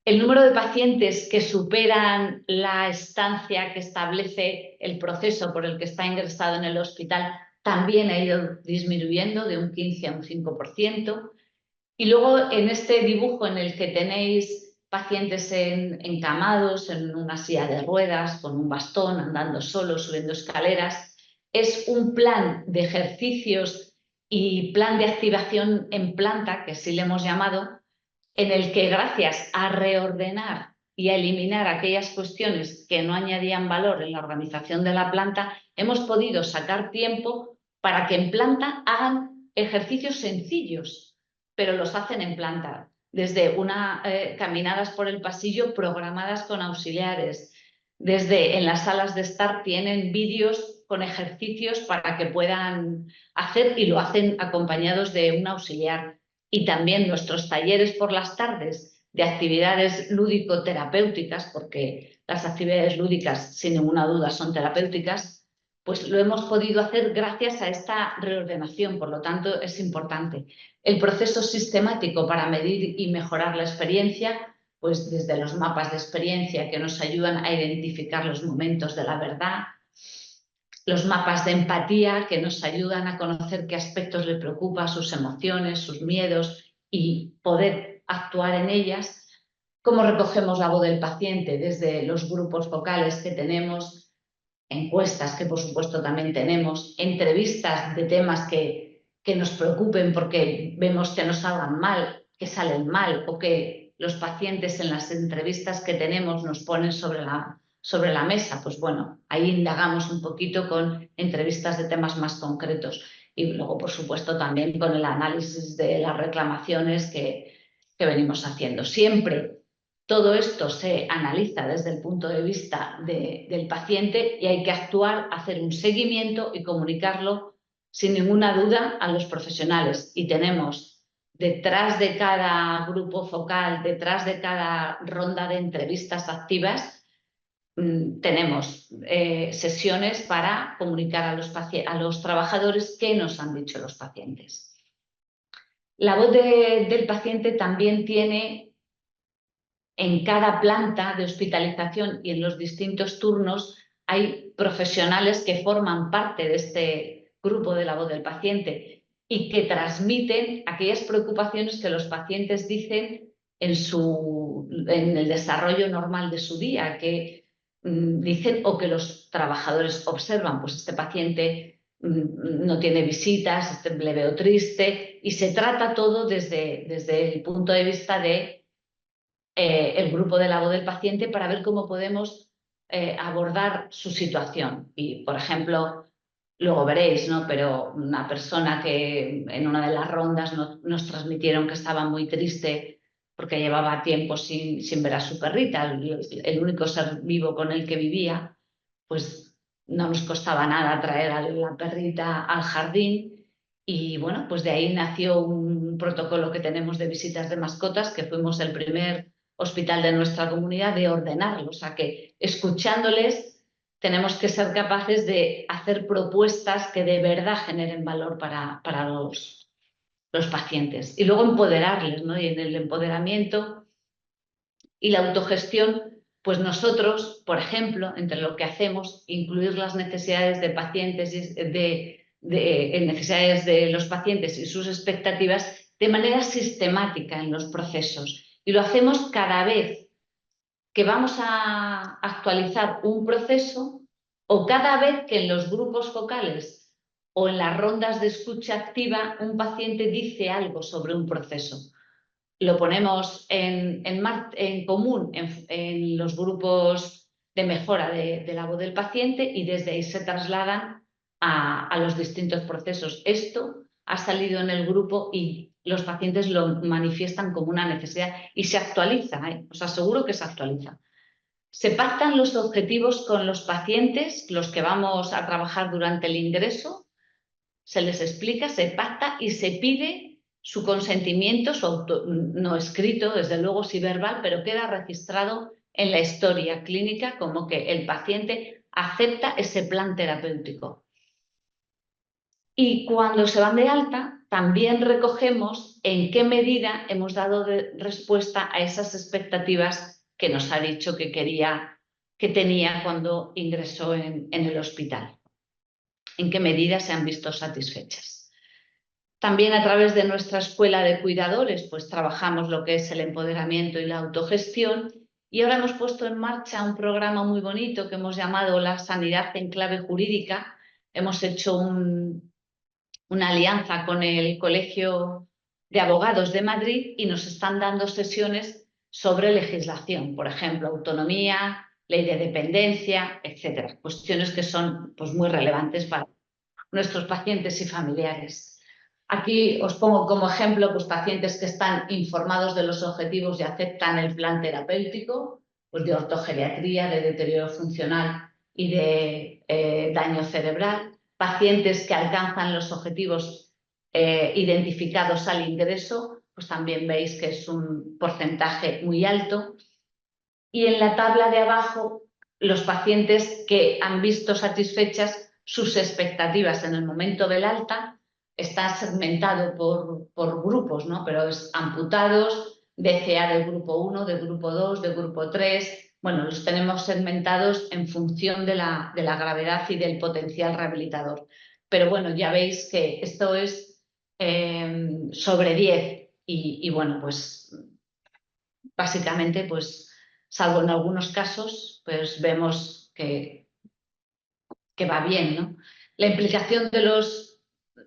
El número de pacientes que superan la estancia que establece el proceso por el que está ingresado en el hospital también ha ido disminuyendo de un 15 a un 5%. Y luego en este dibujo en el que tenéis pacientes encamados en una silla de ruedas, con un bastón, andando solos, subiendo escaleras, es un plan de ejercicios y plan de activación en planta, que sí le hemos llamado, en el que gracias a reordenar y a eliminar aquellas cuestiones que no añadían valor en la organización de la planta, hemos podido sacar tiempo para que en planta hagan ejercicios sencillos, pero los hacen en planta, desde caminadas por el pasillo programadas con auxiliares, desde en las salas de estar tienen vídeos con ejercicios para que puedan hacer y lo hacen acompañados de un auxiliar. Y también nuestros talleres por las tardes de actividades lúdico-terapéuticas, porque las actividades lúdicas sin ninguna duda son terapéuticas, pues lo hemos podido hacer gracias a esta reordenación, por lo tanto es importante. El proceso sistemático para medir y mejorar la experiencia, pues desde los mapas de experiencia que nos ayudan a identificar los momentos de la verdad, los mapas de empatía que nos ayudan a conocer qué aspectos le preocupan, sus emociones, sus miedos y poder actuar en ellas. Cómo recogemos la voz del paciente desde los grupos focales que tenemos, encuestas que por supuesto también tenemos, entrevistas de temas que nos preocupen porque vemos que nos salgan mal, que salen mal o que los pacientes en las entrevistas que tenemos nos ponen sobre la mesa. Pues bueno, ahí indagamos un poquito con entrevistas de temas más concretos y luego por supuesto también con el análisis de las reclamaciones que venimos haciendo. Siempre todo esto se analiza desde el punto de vista del paciente y hay que actuar, hacer un seguimiento y comunicarlo sin ninguna duda a los profesionales. Y tenemos detrás de cada grupo focal, detrás de cada ronda de entrevistas activas, tenemos sesiones para comunicar a los trabajadores qué nos han dicho los pacientes. La voz del paciente también tiene en cada planta de hospitalización y en los distintos turnos hay profesionales que forman parte de este grupo de la voz del paciente y que transmiten aquellas preocupaciones que los pacientes dicen en el desarrollo normal de su día, que dicen o que los trabajadores observan, pues este paciente no tiene visitas, le veo triste, y se trata todo desde el punto de vista de el grupo de la voz del paciente para ver cómo podemos abordar su situación. Y, por ejemplo, luego veréis, ¿no? Pero una persona que en una de las rondas nos transmitieron que estaba muy triste porque llevaba tiempo sin ver a su perrita, el único ser vivo con el que vivía, pues no nos costaba nada traer a la perrita al jardín. Y bueno, pues de ahí nació un protocolo que tenemos de visitas de mascotas, que fuimos el primer hospital de nuestra comunidad de ordenarlos, o sea que escuchándoles tenemos que ser capaces de hacer propuestas que de verdad generen valor para los pacientes y luego empoderarles, ¿no? Y en el empoderamiento y la autogestión, pues nosotros, por ejemplo, entre lo que hacemos, incluir las necesidades de pacientes necesidades de los pacientes y sus expectativas de manera sistemática en los procesos. Y lo hacemos cada vez que vamos a actualizar un proceso o cada vez que en los grupos focales o en las rondas de escucha activa un paciente dice algo sobre un proceso. Lo ponemos en común en los grupos de mejora de la voz del paciente y desde ahí se trasladan a los distintos procesos. Esto ha salido en el grupo y los pacientes lo manifiestan como una necesidad y se actualiza, os aseguro que se actualiza. Se pactan los objetivos con los pacientes, los que vamos a trabajar durante el ingreso, se les explica, se pacta y se pide su consentimiento, no escrito, desde luego sí verbal, pero queda registrado en la historia clínica como que el paciente acepta ese plan terapéutico. Y cuando se van de alta, también recogemos en qué medida hemos dado respuesta a esas expectativas que nos ha dicho que tenía cuando ingresó en el hospital. En qué medida se han visto satisfechas. También a través de nuestra escuela de cuidadores, pues trabajamos lo que es el empoderamiento y la autogestión. Y ahora hemos puesto en marcha un programa muy bonito que hemos llamado La Sanidad en Clave Jurídica. Hemos hecho una alianza con el Colegio de Abogados de Madrid y nos están dando sesiones sobre legislación, por ejemplo, autonomía, ley de dependencia, etcétera. Cuestiones que son pues, muy relevantes para nuestros pacientes y familiares. Aquí os pongo como ejemplo pues, pacientes que están informados de los objetivos y aceptan el plan terapéutico, pues, de ortogeriatría, de deterioro funcional y de daño cerebral. Pacientes que alcanzan los objetivos identificados al ingreso, pues también veis que es un porcentaje muy alto. Y en la tabla de abajo, los pacientes que han visto satisfechas sus expectativas en el momento del alta. Está segmentado por grupos, ¿no? Pero es amputados, DCA del grupo 1, del grupo 2, del grupo 3. Bueno, los tenemos segmentados en función de la gravedad y del potencial rehabilitador. Pero bueno, ya veis que esto es sobre 10 y bueno, pues básicamente, pues salvo en algunos casos, pues vemos que va bien, ¿no? La implicación de los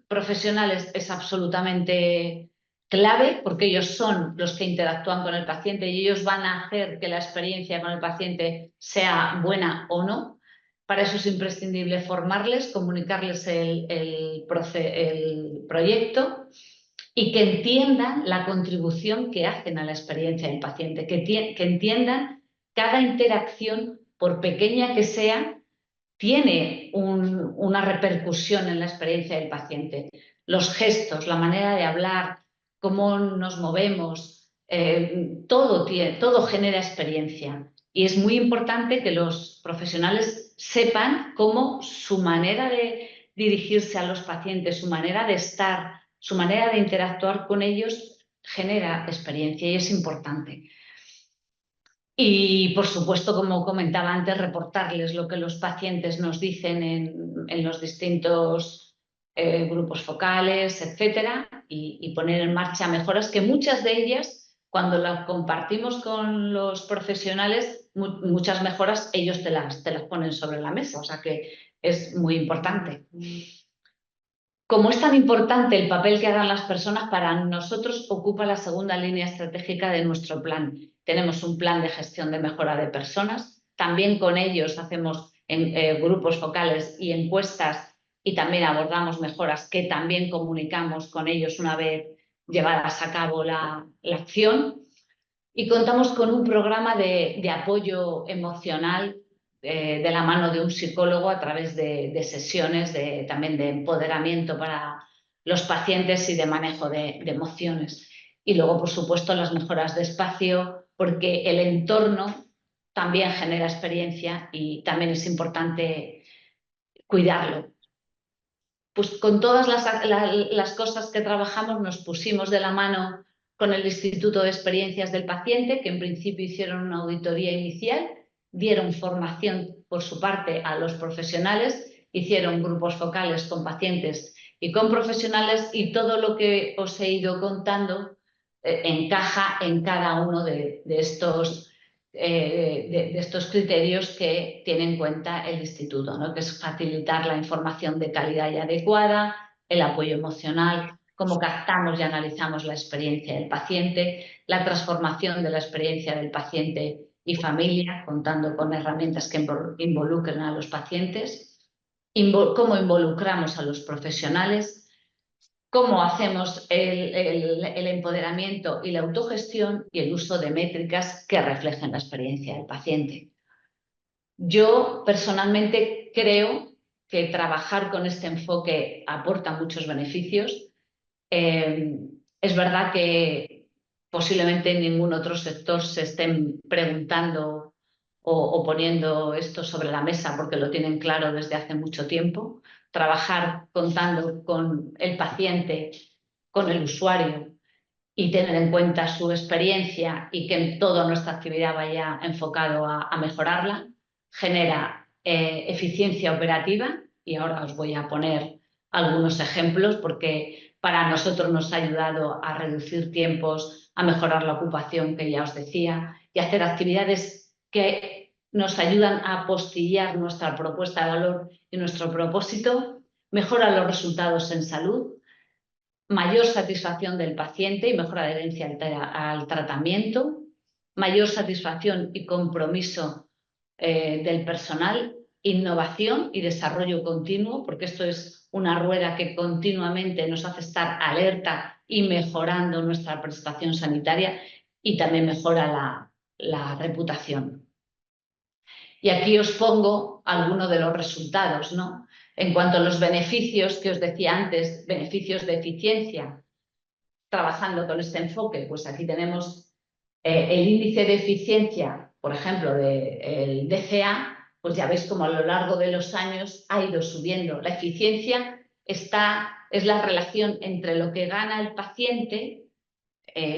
profesionales es absolutamente clave porque ellos son los que interactúan con el paciente y ellos van a hacer que la experiencia con el paciente sea buena o no. Para eso es imprescindible formarles, comunicarles el proyecto y que entiendan la contribución que hacen a la experiencia del paciente, que entiendan cada interacción, por pequeña que sea, tiene una repercusión en la experiencia del paciente. Los gestos, la manera de hablar, cómo nos movemos, todo genera experiencia. Y es muy importante que los profesionales sepan cómo su manera de dirigirse a los pacientes, su manera de estar, su manera de interactuar con ellos genera experiencia y es importante. Y, por supuesto, como comentaba antes, reportarles lo que los pacientes nos dicen en los distintos grupos focales, etcétera, y poner en marcha mejoras que muchas de ellas, cuando las compartimos con los profesionales, muchas mejoras ellos te las ponen sobre la mesa, o sea que es muy importante. Como es tan importante el papel que hagan las personas, para nosotros ocupa la segunda línea estratégica de nuestro plan. Tenemos un plan de gestión de mejora de personas. También con ellos hacemos grupos focales y encuestas y también abordamos mejoras que también comunicamos con ellos una vez llevadas a cabo la acción. Y contamos con un programa de apoyo emocional de la mano de un psicólogo a través de sesiones también de empoderamiento para los pacientes y de manejo de emociones. Y luego, por supuesto, las mejoras de espacio, porque el entorno también genera experiencia y también es importante cuidarlo. Pues con todas las cosas que trabajamos nos pusimos de la mano con el Instituto de Experiencias del Paciente, que en principio hicieron una auditoría inicial, dieron formación por su parte a los profesionales, hicieron grupos focales con pacientes y con profesionales y todo lo que os he ido contando encaja en cada uno de estos criterios que tiene en cuenta el instituto, ¿no? Que es facilitar la información de calidad y adecuada, el apoyo emocional, cómo captamos y analizamos la experiencia del paciente, la transformación de la experiencia del paciente y familia, contando con herramientas que involucren a los pacientes, cómo involucramos a los profesionales, cómo hacemos el empoderamiento y la autogestión y el uso de métricas que reflejen la experiencia del paciente. Yo personalmente creo que trabajar con este enfoque aporta muchos beneficios. Es verdad que posiblemente en ningún otro sector se estén preguntando o poniendo esto sobre la mesa porque lo tienen claro desde hace mucho tiempo. Trabajar contando con el paciente, con el usuario y tener en cuenta su experiencia y que toda nuestra actividad vaya enfocado a mejorarla, genera eficiencia operativa, y ahora os voy a poner algunos ejemplos porque para nosotros nos ha ayudado a reducir tiempos, a mejorar la ocupación que ya os decía y hacer actividades que nos ayudan a apostillar nuestra propuesta de valor y nuestro propósito, mejora los resultados en salud, mayor satisfacción del paciente y mejor adherencia al tratamiento, mayor satisfacción y compromiso del personal, innovación y desarrollo continuo, porque esto es una rueda que continuamente nos hace estar alerta y mejorando nuestra prestación sanitaria, y también mejora la reputación. Y aquí os pongo algunos de los resultados, ¿no? En cuanto a los beneficios que os decía antes, beneficios de eficiencia, trabajando con este enfoque, pues aquí tenemos el índice de eficiencia, por ejemplo, del DCA, pues ya veis como a lo largo de los años ha ido subiendo. La eficiencia es la relación entre lo que gana el paciente,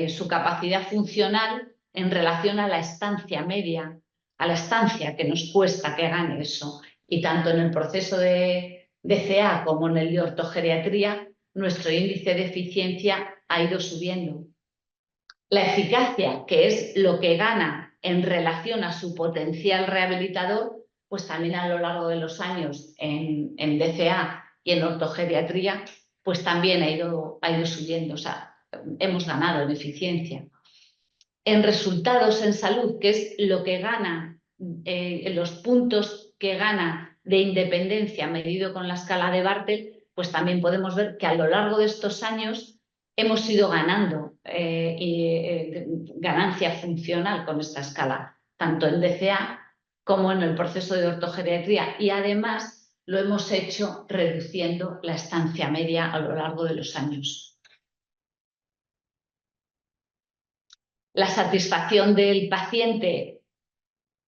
su capacidad funcional, en relación a la estancia media, a la estancia que nos cuesta que gane eso. Y tanto en el proceso de DCA como en el de ortogeriatría, nuestro índice de eficiencia ha ido subiendo. La eficacia, que es lo que gana en relación a su potencial rehabilitador, pues también a lo largo de los años en DCA y en ortogeriatría, pues también ha ido subiendo. O sea, hemos ganado en eficiencia. En resultados en salud, que es lo que gana, los puntos que gana de independencia medido con la escala de Bartel, pues también podemos ver que a lo largo de estos años hemos ido ganando ganancia funcional con esta escala, tanto en DCA como en el proceso de ortogeriatría, y además lo hemos hecho reduciendo la estancia media a lo largo de los años. La satisfacción del paciente,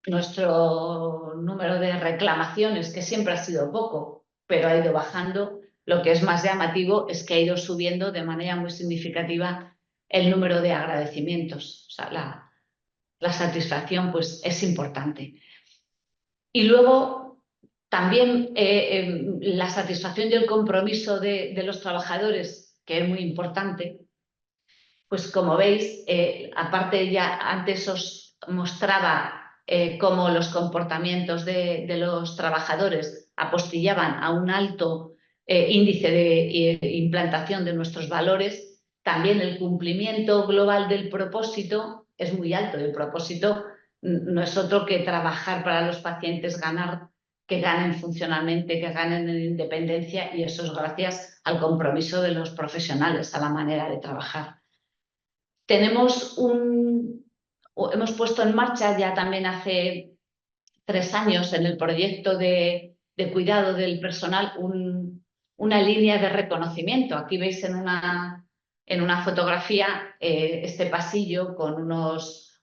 nuestro número de reclamaciones, que siempre ha sido poco, pero ha ido bajando. Lo que es más llamativo es que ha ido subiendo de manera muy significativa el número de agradecimientos. O sea, la satisfacción pues, es importante. Y luego también la satisfacción y el compromiso de los trabajadores, que es muy importante. Pues como veis, aparte ya antes os mostraba cómo los comportamientos de los trabajadores apostillaban a un alto índice de implantación de nuestros valores, también el cumplimiento global del propósito es muy alto. El propósito no es otro que trabajar para los pacientes, que ganen funcionalmente, que ganen en independencia, y eso es gracias al compromiso de los profesionales, a la manera de trabajar. Hemos puesto en marcha ya también hace 3 años en el proyecto de cuidado del personal una línea de reconocimiento. Aquí veis en una fotografía este pasillo con unos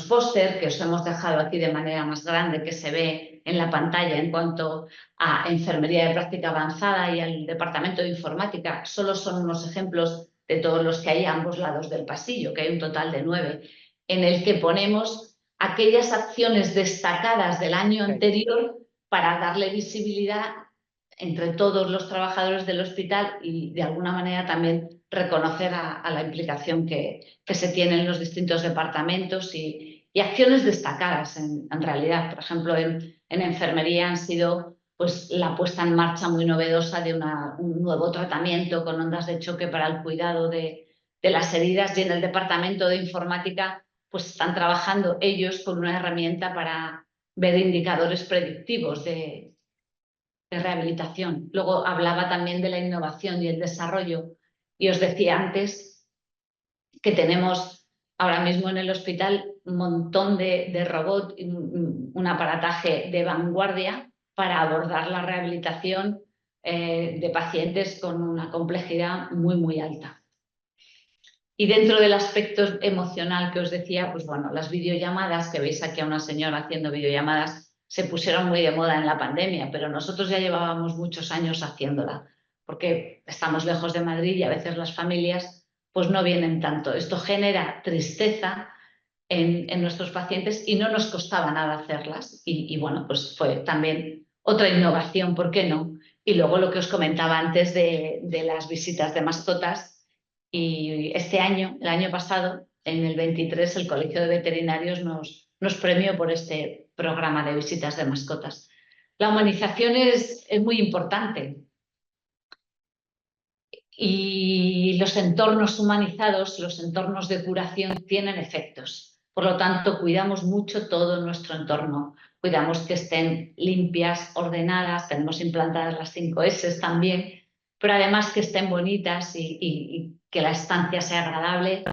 póster que os hemos dejado aquí de manera más grande, que se ve en la pantalla en cuanto a enfermería de práctica avanzada y al departamento de informática. Solo son unos ejemplos de todos los que hay a ambos lados del pasillo, que hay un total de 9, en el que ponemos aquellas acciones destacadas del año anterior para darle visibilidad entre todos los trabajadores del hospital y de alguna manera también reconocer a la implicación que se tiene en los distintos departamentos y acciones destacadas en realidad. Por ejemplo, en enfermería han sido pues la puesta en marcha muy novedosa de un nuevo tratamiento con ondas de choque para el cuidado de las heridas, y en el departamento de informática pues están trabajando ellos con una herramienta para ver indicadores predictivos de rehabilitación. Luego hablaba también de la innovación y el desarrollo. Y os decía antes que tenemos ahora mismo en el hospital un montón de robots, un aparataje de vanguardia para abordar la rehabilitación de pacientes con una complejidad muy, muy alta. Y dentro del aspecto emocional que os decía, pues bueno, las videollamadas, que veis aquí a una señora haciendo videollamadas, se pusieron muy de moda en la pandemia, pero nosotros ya llevábamos muchos años haciéndola, porque estamos lejos de Madrid y a veces las familias pues no vienen tanto. Esto genera tristeza en nuestros pacientes y no nos costaba nada hacerlas. Y bueno, pues fue también otra innovación, ¿por qué no? Y luego lo que os comentaba antes de las visitas de mascotas. Y este año, el año pasado, en el 23, el Colegio de Veterinarios nos premió por este programa de visitas de mascotas. La humanización es muy importante. Y los entornos humanizados, los entornos de curación, tienen efectos. Por lo tanto, cuidamos mucho todo nuestro entorno. Cuidamos que estén limpias, ordenadas, tenemos implantadas las 5 S también, pero además que estén bonitas y que la estancia sea agradable.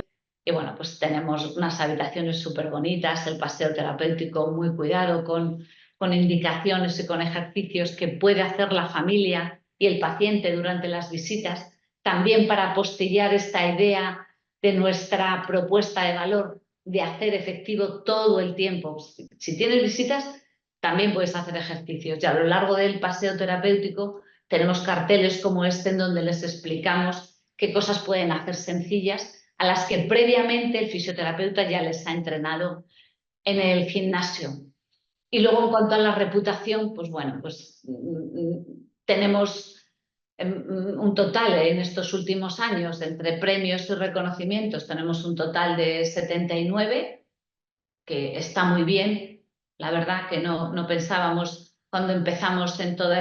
Y bueno, pues tenemos unas habitaciones súper bonitas, el paseo terapéutico muy cuidado, con indicaciones y con ejercicios que puede hacer la familia y el paciente durante las visitas, también para apostillar esta idea de nuestra propuesta de valor, de hacer efectivo todo el tiempo. Si tienes visitas, también puedes hacer ejercicios. Y a lo largo del paseo terapéutico tenemos carteles como este en donde les explicamos qué cosas pueden hacer sencillas a las que previamente el fisioterapeuta ya les ha entrenado en el gimnasio. Y luego en cuanto a la reputación, pues bueno, pues tenemos un total en estos últimos años, entre premios y reconocimientos, tenemos un total de 79, que está muy bien. La verdad que no pensábamos, cuando empezamos en toda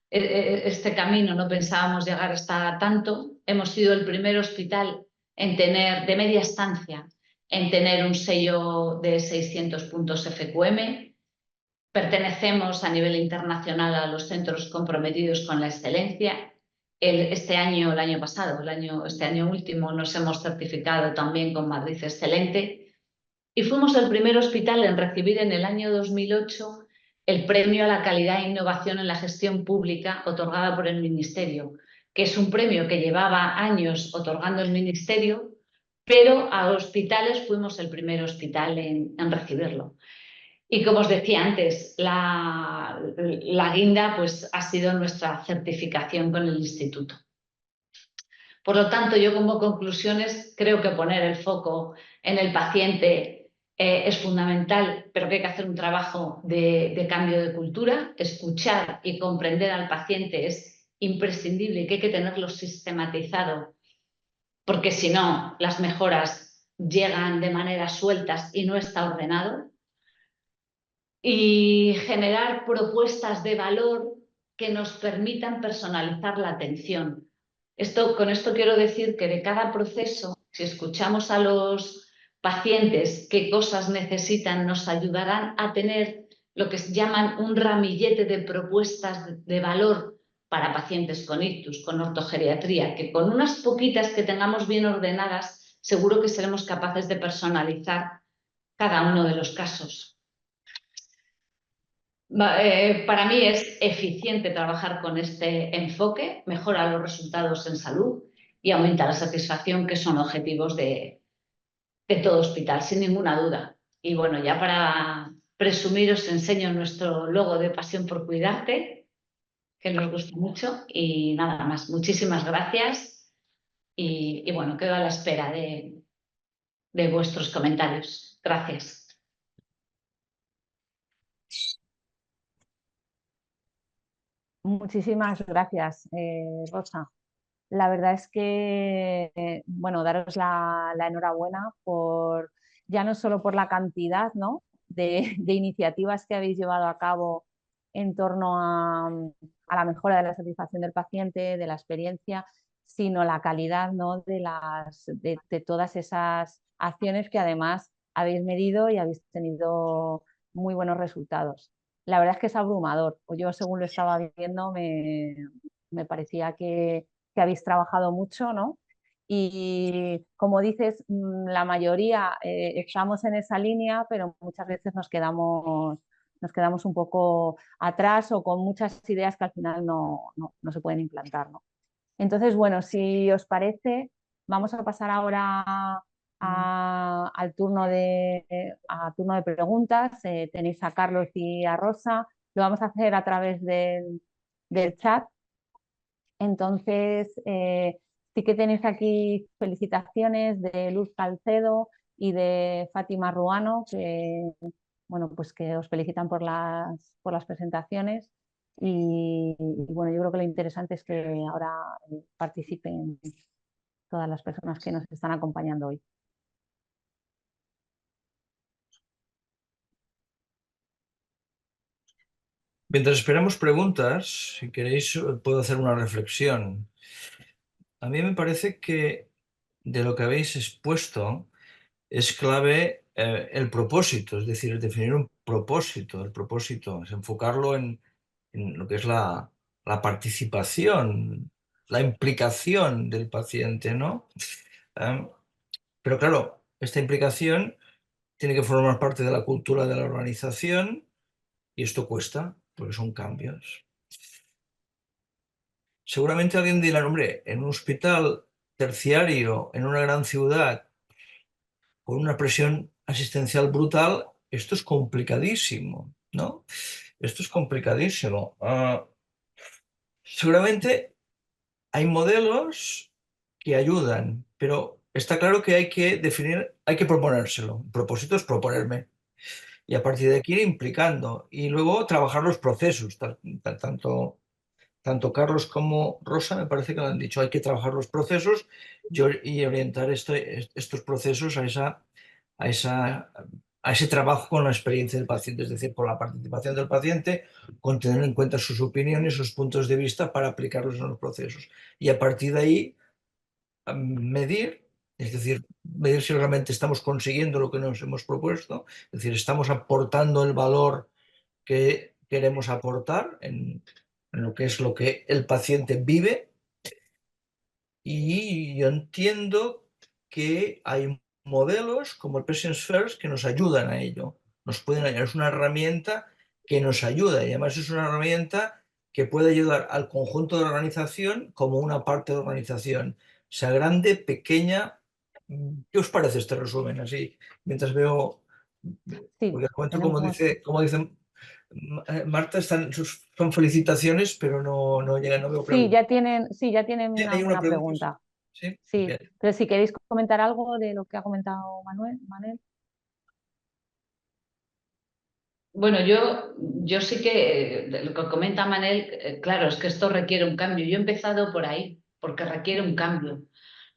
este camino, no pensábamos llegar hasta tanto. Hemos sido el primer hospital en tener, de media estancia, en tener un sello de 600 puntos FQM. Pertenecemos a nivel internacional a los centros comprometidos con la excelencia. Este año, el año pasado, este año último, nos hemos certificado también con Madrid Excelente y fuimos el primer hospital en recibir en el año 2008 el premio a la calidad e innovación en la gestión pública otorgada por el Ministerio, que es un premio que llevaba años otorgando el Ministerio, pero a hospitales fuimos el primer hospital en recibirlo. Y como os decía antes, la guinda pues, ha sido nuestra certificación con el instituto. Por lo tanto, yo como conclusiones creo que poner el foco en el paciente es fundamental, pero que hay que hacer un trabajo de cambio de cultura. Escuchar y comprender al paciente es imprescindible y que hay que tenerlo sistematizado, porque si no, las mejoras llegan de manera sueltas y no está ordenado. Y generar propuestas de valor que nos permitan personalizar la atención. Con esto quiero decir que de cada proceso, si escuchamos a los pacientes qué cosas necesitan, nos ayudarán a tener lo que se llaman un ramillete de propuestas de valor para pacientes con ictus, con ortogeriatría, que con unas poquitas que tengamos bien ordenadas, seguro que seremos capaces de personalizar cada uno de los casos. Para mí es eficiente trabajar con este enfoque, mejora los resultados en salud y aumenta la satisfacción, que son objetivos de todo hospital, sin ninguna duda. Y bueno, ya para presumir os enseño nuestro logo de Pasión por Cuidarte, que nos gusta mucho, y nada más. Muchísimas gracias y bueno, quedo a la espera de vuestros comentarios. Gracias. Muchísimas gracias, Rosa. La verdad es que, bueno, daros la enhorabuena por, ya no solo por la cantidad, ¿no?, de iniciativas que habéis llevado a cabo en torno a la mejora de la satisfacción del paciente, de la experiencia, sino la calidad, ¿no?, de todas esas acciones que además habéis medido y habéis tenido muy buenos resultados. la verdad es que es abrumador. O yo, según lo estaba viendo, me parecía que habéis trabajado mucho, ¿no? Y como dices, la mayoría estamos en esa línea, pero muchas veces nos quedamos un poco atrás o con muchas ideas que al final no se pueden implantar, ¿no? Entonces, bueno, si os parece, vamos a pasar ahora turno de preguntas. Tenéis a Carlos y a Rosa. Lo vamos a hacer a través del chat. Entonces, sí que tenéis aquí felicitaciones de Luz Calcedo y de Fátima Ruano, que, bueno, pues que os felicitan por las presentaciones. Y bueno, yo creo que lo interesante es que ahora participen todas las personas que nos están acompañando hoy. Mientras esperamos preguntas, si queréis, puedo hacer una reflexión. A mí me parece que de lo que habéis expuesto es clave el propósito, es decir, definir un propósito. El propósito es enfocarlo en lo que es la participación, la implicación del paciente, ¿no? Em, pero claro, esta implicación tiene que formar parte de la cultura de la organización y esto cuesta, porque son cambios. Seguramente alguien dirá, hombre, en un hospital terciario, en una gran ciudad, con una presión asistencial brutal, esto es complicadísimo, ¿no? Esto es complicadísimo. Seguramente hay modelos que ayudan, pero está claro que hay que definir, hay que proponérselo. El propósito es proponerme. Y a partir de aquí ir implicando. Y luego trabajar los procesos, tanto Carlos como Rosa me parece que lo han dicho, hay que trabajar los procesos y orientar estos procesos a, esa, a ese trabajo con la experiencia del paciente, es decir, por la participación del paciente, con tener en cuenta sus opiniones, sus puntos de vista para aplicarlos en los procesos. Y a partir de ahí, medir, es decir, medir si realmente estamos consiguiendo lo que nos hemos propuesto, es decir, estamos aportando el valor que queremos aportar en lo que el paciente vive. Y yo entiendo que hay modelos como el Patients First que nos ayudan a ello, nos pueden ayudar, es una herramienta que nos ayuda y además es una herramienta que puede ayudar al conjunto de la organización como una parte de la organización, sea grande, pequeña. ¿Qué os parece este resumen? Así, mientras veo, Sí, porque cuento tenemos... como dicen Marta, son felicitaciones, pero no llegan, no veo preguntas. Sí, ya tienen Sí, hay una una pregunta. pregunta. Sí, Sí, bien. pero si queréis comentar algo de lo que ha comentado Manel. Bueno, yo sí que lo que comenta Manel, claro, es que esto requiere un cambio. Yo he empezado por ahí, porque requiere un cambio,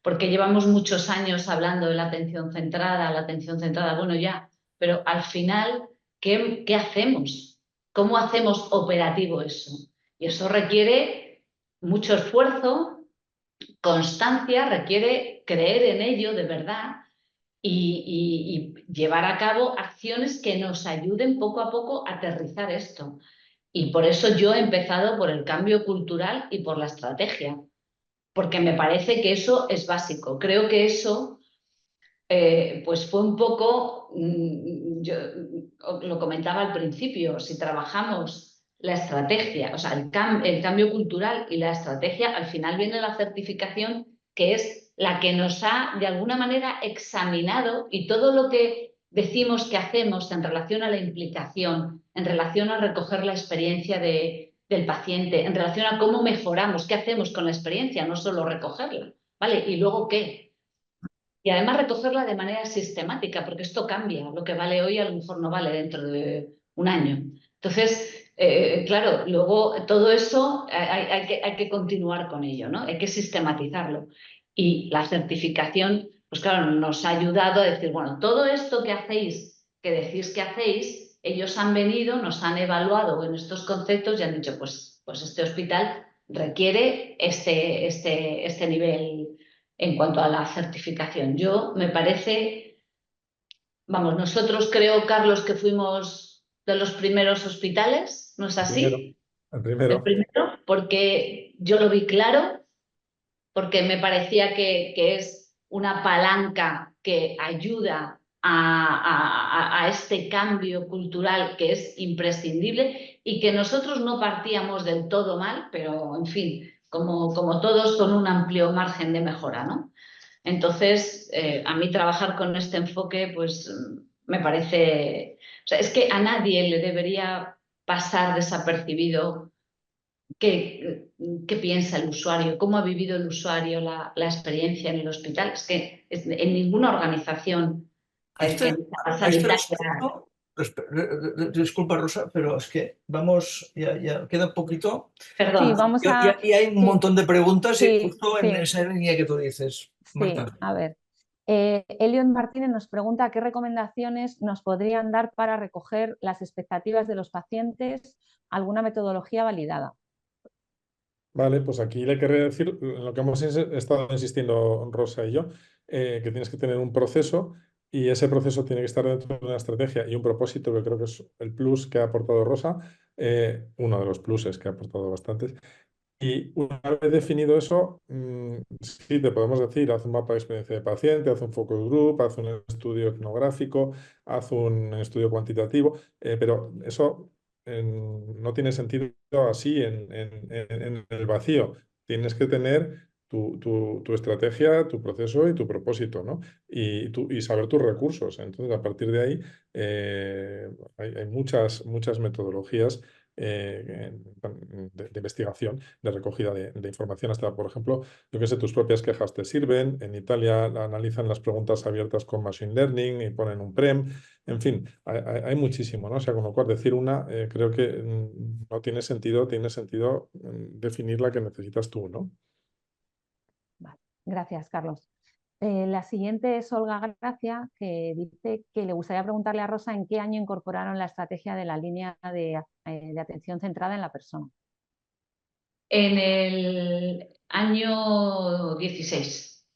porque llevamos muchos años hablando de la atención centrada, bueno, ya, pero al final, ¿qué hacemos? ¿Cómo hacemos operativo eso? Y eso requiere mucho esfuerzo, constancia, requiere creer en ello de verdad y llevar a cabo acciones que nos ayuden poco a poco a aterrizar esto. Y por eso yo he empezado por el cambio cultural y por la estrategia, porque me parece que eso es básico. Creo que eso pues fue un poco, yo lo comentaba al principio, si trabajamos la estrategia, o sea, el cambio cultural y la estrategia, al final viene la certificación, que es la que nos ha de alguna manera examinado y todo lo que decimos que hacemos en relación a la implicación, en relación a recoger la experiencia del paciente, en relación a cómo mejoramos, qué hacemos con la experiencia, no solo recogerla, ¿vale? Y luego qué. Y además recogerla de manera sistemática, porque esto cambia. Lo que vale hoy a lo mejor no vale dentro de un año. Entonces, claro, luego todo eso hay que continuar con ello, ¿no? Hay que sistematizarlo. Y la certificación, pues claro, nos ha ayudado a decir, bueno, todo esto que hacéis, que decís que hacéis, ellos han venido, nos han evaluado en estos conceptos y han dicho, pues este hospital requiere este nivel en cuanto a la certificación. Yo me parece, vamos, nosotros creo, Carlos, que fuimos de los primeros hospitales, ¿no es así? El El primero. primero, porque yo lo vi claro, porque me parecía que es una palanca que ayuda a este cambio cultural que es imprescindible y que nosotros no partíamos del todo mal, pero en fin, como todos con un amplio margen de mejora, ¿no? Entonces, a mí trabajar con este enfoque, pues me parece, o sea, es que a nadie le debería pasar desapercibido qué piensa el usuario, cómo ha vivido el usuario la experiencia en el hospital. Es que en ninguna organización A este sanitaria. respecto, disculpa Rosa, pero es que vamos, ya queda un poquito. Sí, Perdón. vamos a... Y hay un Sí, montón de preguntas y sí, justo en sí, esa línea que tú dices, sí, Marta. a ver. Eliot Martínez nos pregunta qué recomendaciones nos podrían dar para recoger las expectativas de los pacientes, alguna metodología validada. Vale, pues aquí le querría decir lo que hemos estado insistiendo Rosa y yo, que tienes que tener un proceso y ese proceso tiene que estar dentro de una estrategia y un propósito, que creo que es el plus que ha aportado Rosa, uno de los pluses que ha aportado bastantes. Y una vez definido eso, sí te podemos decir, haz un mapa de experiencia de paciente, haz un focus group, haz un estudio etnográfico, haz un estudio cuantitativo, pero eso no tiene sentido así en el vacío. Tienes que tener tu estrategia, tu proceso y tu propósito, ¿no? Y saber tus recursos. Entonces, a partir de ahí, hay muchas metodologías de investigación, de recogida de información, hasta, por ejemplo, yo que sé, tus propias quejas te sirven. En Italia analizan las preguntas abiertas con Machine Learning y ponen un PREM. En fin, hay muchísimo, ¿no? O sea, con lo cual decir una, creo que no tiene sentido, definir la que necesitas tú, ¿no? Vale, gracias, Carlos. La siguiente es Olga Gracia, que dice que le gustaría preguntarle a Rosa en qué año incorporaron la estrategia de la línea de atención centrada en la persona. En el año 16,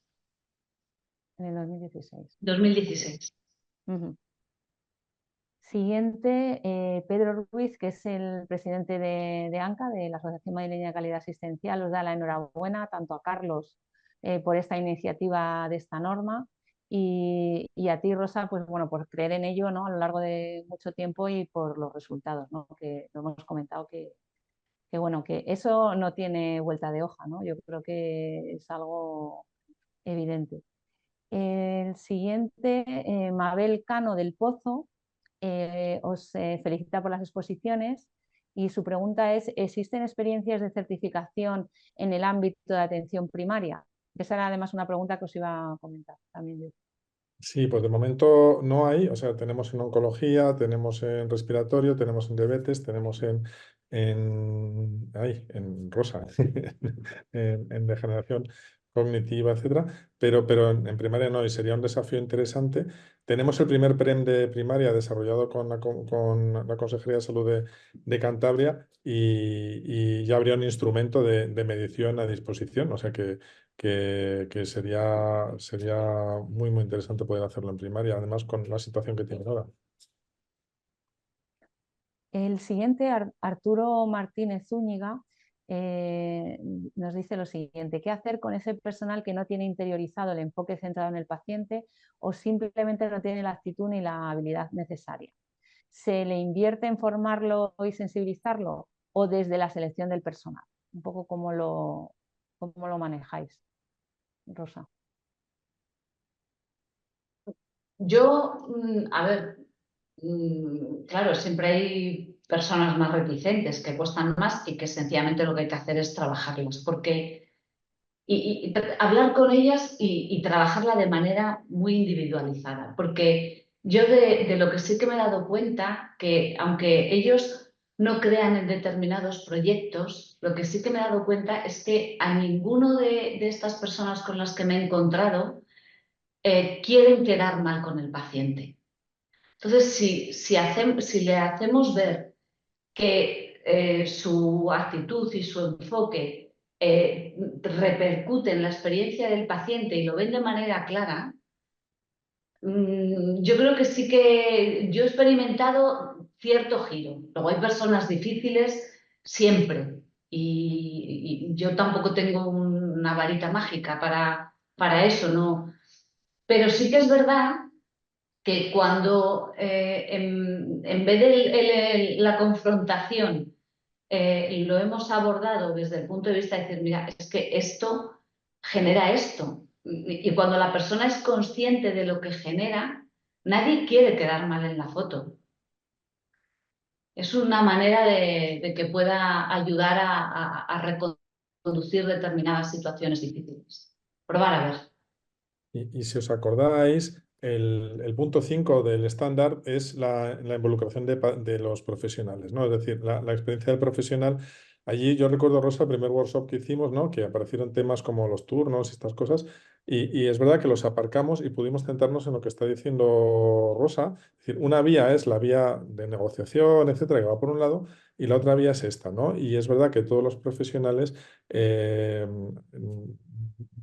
En el 2016. 2016. Ujú. Siguiente, Pedro Ruiz, que es el presidente de ANCA, de la Asociación Madrileña de Calidad Asistencial, os da la enhorabuena tanto a Carlos por esta iniciativa de esta norma y a ti, Rosa, pues bueno, por creer en ello, ¿no? A lo largo de mucho tiempo y por los resultados, ¿no? Que lo hemos comentado que bueno, que eso no tiene vuelta de hoja, ¿no? Yo creo que es algo evidente. El siguiente, Mabel Cano del Pozo, os felicita por las exposiciones y su pregunta es, ¿existen experiencias de certificación en el ámbito de atención primaria? Esa era además una pregunta que os iba a comentar también yo. Sí, pues de momento no hay, o sea, tenemos en oncología, tenemos en respiratorio, tenemos en diabetes, tenemos en Rosa, en degeneración cognitiva, etcétera, pero en primaria no, y sería un desafío interesante. Tenemos el primer PREM de primaria desarrollado con la Consejería de Salud de Cantabria y ya habría un instrumento de medición a disposición, o sea que sería muy interesante poder hacerlo en primaria, además con la situación que tiene ahora. El siguiente, Arturo Martínez Zúñiga, nos dice lo siguiente: ¿qué hacer con ese personal que no tiene interiorizado el enfoque centrado en el paciente o simplemente no tiene la actitud ni la habilidad necesaria? ¿Se le invierte en formarlo y sensibilizarlo o desde la selección del personal? Un poco cómo lo manejáis, Rosa. Yo, a ver, claro, siempre hay personas más reticentes que cuestan más y que sencillamente lo que hay que hacer es trabajarlas, porque y hablar con ellas y trabajarla de manera muy individualizada, porque yo de lo que sí que me he dado cuenta, que aunque ellos no crean en determinados proyectos, lo que sí que me he dado cuenta es que a ninguno de estas personas con las que me he encontrado quieren quedar mal con el paciente. Entonces, si le hacemos ver que su actitud y su enfoque repercute en la experiencia del paciente y lo ven de manera clara, yo creo que sí que yo he experimentado cierto giro. Luego hay personas difíciles siempre y yo tampoco tengo una varita mágica para eso, ¿no? Pero sí que es verdad que cuando en vez de la confrontación lo hemos abordado desde el punto de vista de decir, mira, es que esto genera esto. Y cuando la persona es consciente de lo que genera, nadie quiere quedar mal en la foto. Es una manera de que pueda ayudar a reconducir determinadas situaciones difíciles. Probar a ver. Y si os acordáis, el punto 5 del estándar es la involucración de los profesionales, ¿no? Es decir, la experiencia del profesional. Allí yo recuerdo, Rosa, el primer workshop que hicimos, ¿no? Que aparecieron temas como los turnos y estas cosas. Y es verdad que los aparcamos y pudimos centrarnos en lo que está diciendo Rosa. Es decir, una vía es la vía de negociación, etcétera, que va por un lado, y la otra vía es esta, ¿no? Y es verdad que todos los profesionales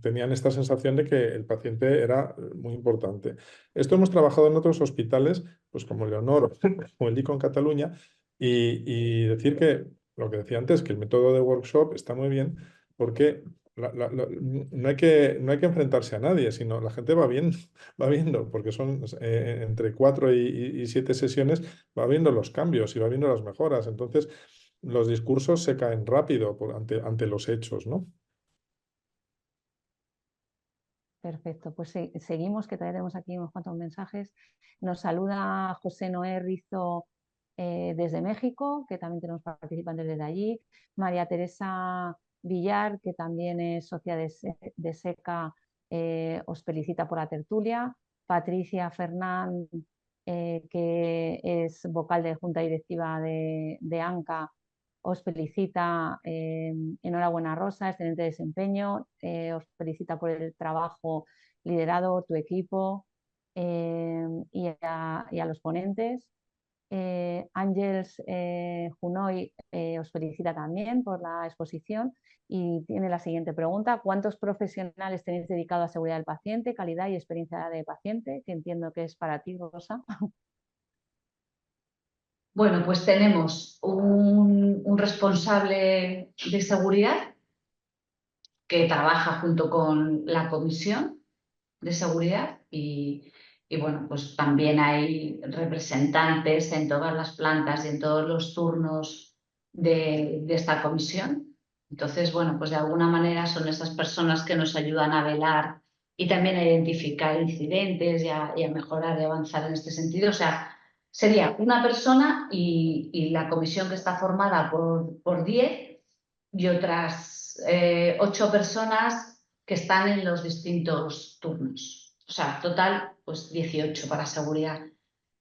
tenían esta sensación de que el paciente era muy importante. Esto hemos trabajado en otros hospitales, pues como Leonor o el ICO en Cataluña, y decir que lo que decía antes, que el método de workshop está muy bien porque no hay que enfrentarse a nadie, sino la gente va viendo, va viendo, porque son entre 4 y 7 sesiones, va viendo los cambios y va viendo las mejoras. Entonces, los discursos se caen rápido ante los hechos, ¿no? Perfecto, pues seguimos, que todavía tenemos aquí unos cuantos mensajes. Nos saluda José Noé Rizo desde México, que también tenemos participantes desde allí. María Teresa Villar, que también es socia de SECA, os felicita por la tertulia. Patricia Fernán, que es vocal de Junta Directiva de ANCA, os felicita, enhorabuena Rosa, excelente desempeño, os felicita por el trabajo liderado, tu equipo y a los ponentes. Ángels Junoy os felicita también por la exposición y tiene la siguiente pregunta: ¿cuántos profesionales tenéis dedicados a seguridad del paciente, calidad y experiencia de paciente? Que entiendo que es para ti, Rosa. Bueno, pues tenemos un responsable de seguridad que trabaja junto con la comisión de seguridad y bueno, pues también hay representantes en todas las plantas y en todos los turnos de esta comisión. Entonces, bueno, pues de alguna manera son esas personas que nos ayudan a velar y también a identificar incidentes y a mejorar y avanzar en este sentido. O sea, sería una persona y la comisión que está formada por 10 y otras 8 personas que están en los distintos turnos. O sea, total, pues 18 para seguridad.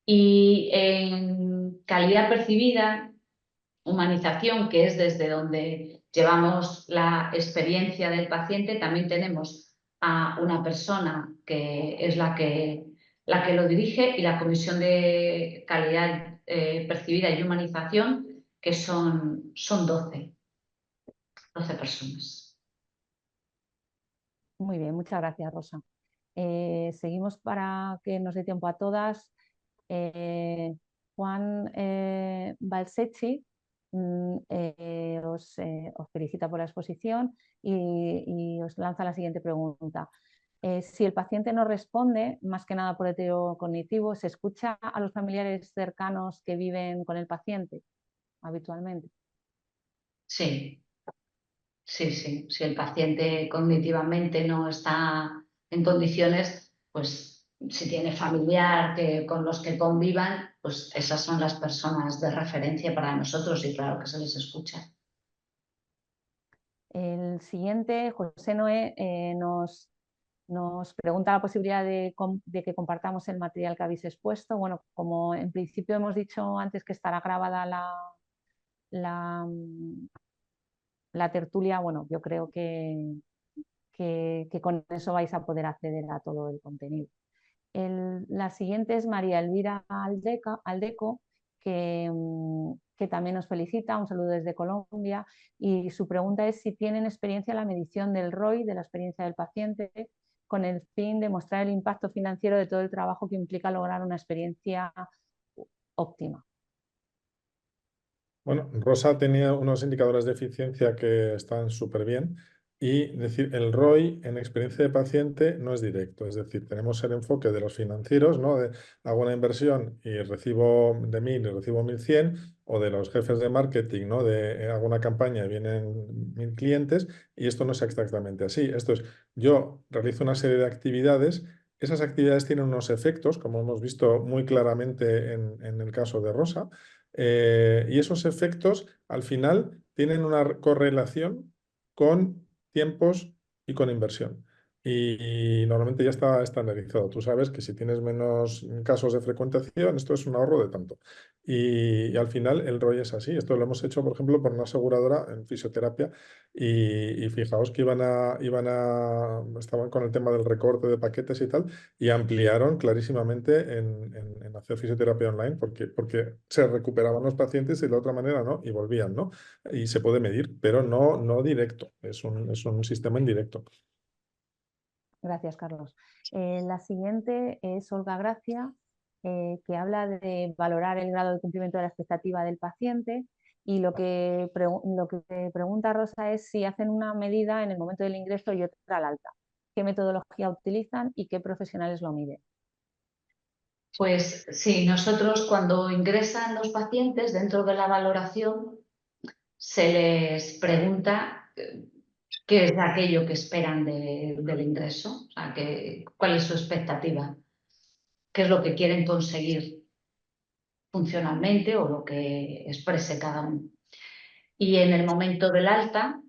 Y en calidad percibida, humanización, que es desde donde llevamos la experiencia del paciente, también tenemos a una persona que es la que lo dirige y la comisión de calidad percibida y humanización, que son 12 personas. Muy bien, muchas gracias, Rosa. Seguimos para que nos dé tiempo a todas. Juan Balsechi os felicita por la exposición y os lanza la siguiente pregunta. Si el paciente no responde, más que nada por deterioro cognitivo, ¿se escucha a los familiares cercanos que viven con el paciente habitualmente? Sí, sí, sí. Si el paciente cognitivamente no está en condiciones, pues si tiene familiar con los que convivan, pues esas son las personas de referencia para nosotros y claro que se les escucha. El siguiente, José Noé, nos pregunta la posibilidad de que compartamos el material que habéis expuesto. Bueno, como en principio hemos dicho antes que estará grabada la tertulia, bueno, yo creo que con eso vais a poder acceder a todo el contenido. La siguiente es María Elvira Aldeco, que también nos felicita, un saludo desde Colombia, y su pregunta es si tienen experiencia en la medición del ROI, de la experiencia del paciente, con el fin de mostrar el impacto financiero de todo el trabajo que implica lograr una experiencia óptima. Bueno, Rosa tenía unos indicadores de eficiencia que están súper bien y decir, el ROI en experiencia de paciente no es directo, es decir, tenemos el enfoque de los financieros, ¿no? De hago una inversión y recibo de 1.000 y recibo 1.100, o de los jefes de marketing, ¿no? De hago una campaña y vienen 1.000 clientes, y esto no es exactamente así. Esto es, yo realizo una serie de actividades. Esas actividades tienen unos efectos, como hemos visto muy claramente en el caso de Rosa, y esos efectos al final tienen una correlación con tiempos y con inversión. Y normalmente ya está estandarizado. Tú sabes que si tienes menos casos de frecuentación, esto es un ahorro de tanto. Y al final el ROI es así. Esto lo hemos hecho, por ejemplo, por una aseguradora en fisioterapia. Y fijaos que estaban con el tema del recorte de paquetes y tal, y ampliaron clarísimamente en hacer fisioterapia online porque se recuperaban los pacientes y de la otra manera no, y volvían, ¿no? Y se puede medir, pero no directo, es un sistema indirecto. Gracias, Carlos. La siguiente es Olga Gracia, que habla de valorar el grado de cumplimiento de la expectativa del paciente, y lo que pregunta Rosa es si hacen una medida en el momento del ingreso y otra al alta. ¿Qué metodología utilizan y qué profesionales lo miden? Pues sí, nosotros cuando ingresan los pacientes dentro de la valoración se les pregunta qué es aquello que esperan del ingreso, o sea, cuál es su expectativa, qué es lo que quieren conseguir funcionalmente o lo que exprese cada uno. Y en el momento del alta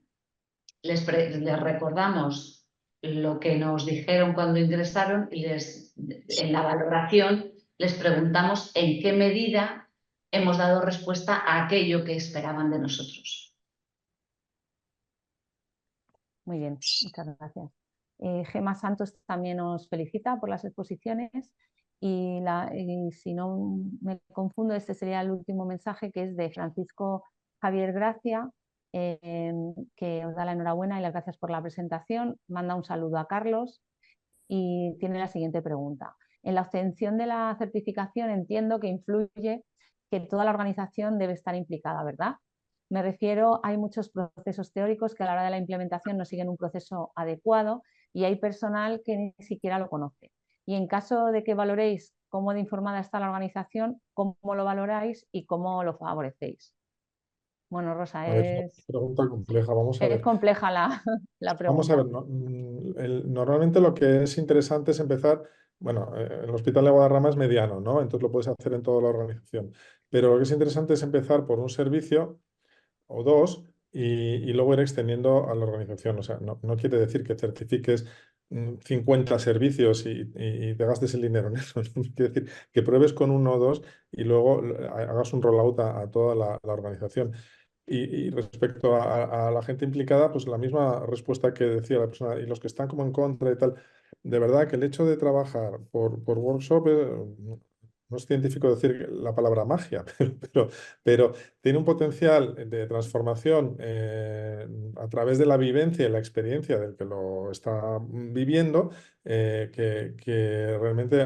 les recordamos lo que nos dijeron cuando ingresaron y en la valoración les preguntamos en qué medida hemos dado respuesta a aquello que esperaban de nosotros. Muy bien, muchas gracias. Gema Santos también nos felicita por las exposiciones, y si no me confundo, este sería el último mensaje, que es de Francisco Javier Gracia, que os da la enhorabuena y las gracias por la presentación. Manda un saludo a Carlos y tiene la siguiente pregunta. En la obtención de la certificación entiendo que influye que toda la organización debe estar implicada, ¿verdad? Me refiero, hay muchos procesos teóricos que a la hora de la implementación no siguen un proceso adecuado y hay personal que ni siquiera lo conoce. Y en caso de que valoréis cómo de informada está la organización, ¿cómo lo valoráis y cómo lo favorecéis? Bueno, Rosa, A ver, es una pregunta compleja, vamos a es ver. compleja la Vamos a pregunta. ver, normalmente lo que es interesante es empezar, bueno, el Hospital de Guadarrama es mediano, ¿no? Entonces lo puedes hacer en toda la organización. Pero lo que es interesante es empezar por un servicio o dos y luego ir extendiendo a la organización. O sea, no quiere decir que certifiques 50 servicios y te gastes el dinero en eso. Quiere decir que pruebes con uno o dos y luego hagas un rollout a toda la organización. Y respecto a la gente implicada, pues la misma respuesta que decía la persona, y los que están como en contra y tal, de verdad que el hecho de trabajar por workshop, no es científico decir la palabra magia, pero tiene un potencial de transformación a través de la vivencia y la experiencia del que lo está viviendo, que realmente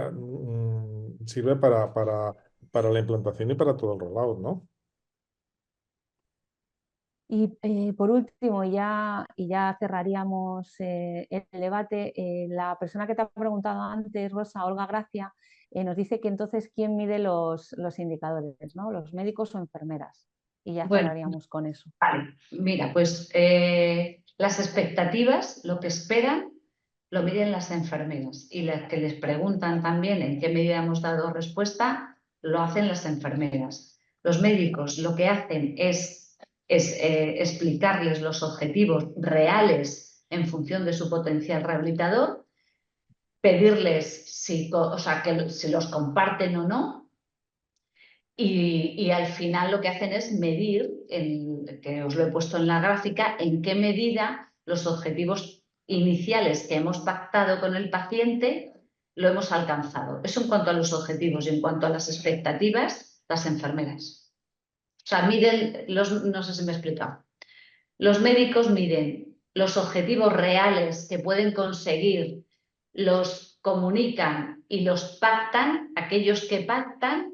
sirve para la implantación y para todo el rollout, ¿no? Y por último, y ya cerraríamos el debate, la persona que te ha preguntado antes, Rosa, Olga Gracia, nos dice que entonces ¿quién mide los indicadores, ¿no? ¿Los médicos o enfermeras? Y ya Bueno, cerraríamos con eso. vale, mira, pues las expectativas, lo que esperan, lo miden las enfermeras, y las que les preguntan también en qué medida hemos dado respuesta, lo hacen las enfermeras. Los médicos lo que hacen es explicarles los objetivos reales en función de su potencial rehabilitador, pedirles si los comparten o no, y al final lo que hacen es medir, que os lo he puesto en la gráfica, en qué medida los objetivos iniciales que hemos pactado con el paciente lo hemos alcanzado. Eso en cuanto a los objetivos, y en cuanto a las expectativas, las enfermeras. O sea, miden, no sé si me he explicado. Los médicos miden los objetivos reales que pueden conseguir, los comunican y los pactan, aquellos que pactan.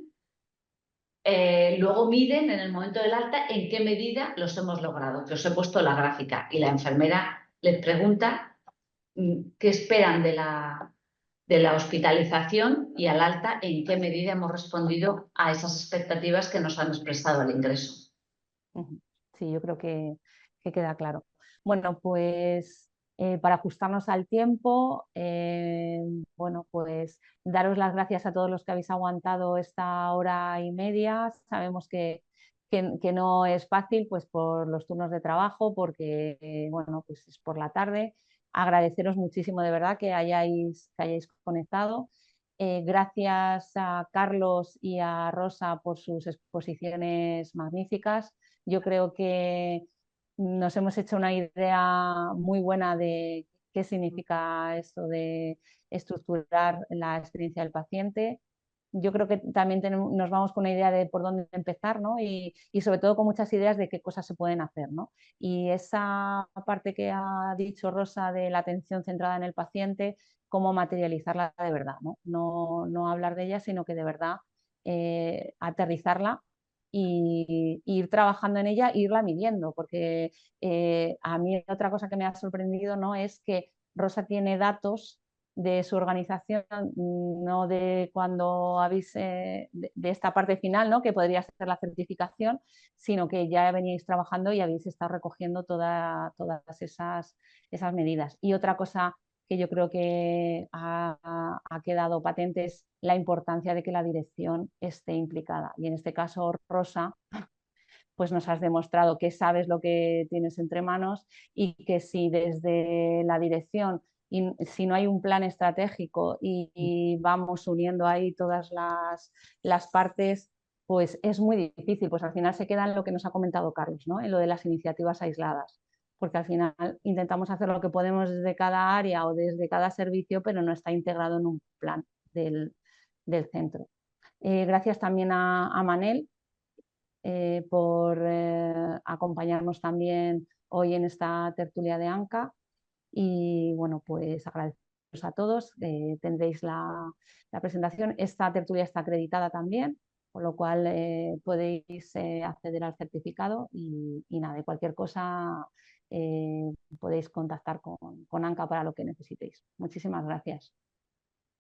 luego miden en el momento del alta en qué medida los hemos logrado, que os he puesto la gráfica, y la enfermera les pregunta qué esperan de la hospitalización y al alta en qué medida hemos respondido a esas expectativas que nos han expresado al ingreso. Sí, yo creo que queda claro. Bueno, pues para ajustarnos al tiempo, bueno, pues daros las gracias a todos los que habéis aguantado esta hora y media. Sabemos que no es fácil, pues por los turnos de trabajo, porque bueno, pues es por la tarde. Agradeceros muchísimo de verdad que hayáis conectado. Gracias a Carlos y a Rosa por sus exposiciones magníficas. Yo creo que nos hemos hecho una idea muy buena de qué significa esto de estructurar la experiencia del paciente. Yo creo que también nos vamos con una idea de por dónde empezar, ¿no? Y sobre todo con muchas ideas de qué cosas se pueden hacer, ¿no? Y esa parte que ha dicho Rosa de la atención centrada en el paciente, cómo materializarla de verdad, ¿no? No hablar de ella, sino que de verdad aterrizarla y ir trabajando en ella e irla midiendo, porque a mí otra cosa que me ha sorprendido, ¿no?, es que Rosa tiene datos de su organización, no de cuando habéis, de esta parte final, ¿no?, que podría ser la certificación, sino que ya veníais trabajando y habéis estado recogiendo todas esas medidas. Y otra cosa que yo creo que ha quedado patente es la importancia de que la dirección esté implicada. Y en este caso, Rosa, pues nos has demostrado que sabes lo que tienes entre manos y que si desde la dirección, y si no hay un plan estratégico y vamos uniendo ahí todas las partes, pues es muy difícil. Pues al final se queda en lo que nos ha comentado Carlos, ¿no?, en lo de las iniciativas aisladas, porque al final intentamos hacer lo que podemos desde cada área o desde cada servicio, pero no está integrado en un plan del centro. Gracias también a Manel por acompañarnos también hoy en esta tertulia de ANCA, y bueno, pues agradeceros a todos. Tendréis la presentación. Esta tertulia está acreditada también, con lo cual podéis acceder al certificado y nada, de cualquier cosa podéis contactar con ANCA para lo que necesitéis. Muchísimas gracias.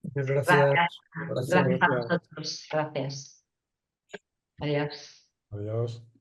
Muchas gracias. Gracias a vosotros. Gracias. Adiós. Adiós.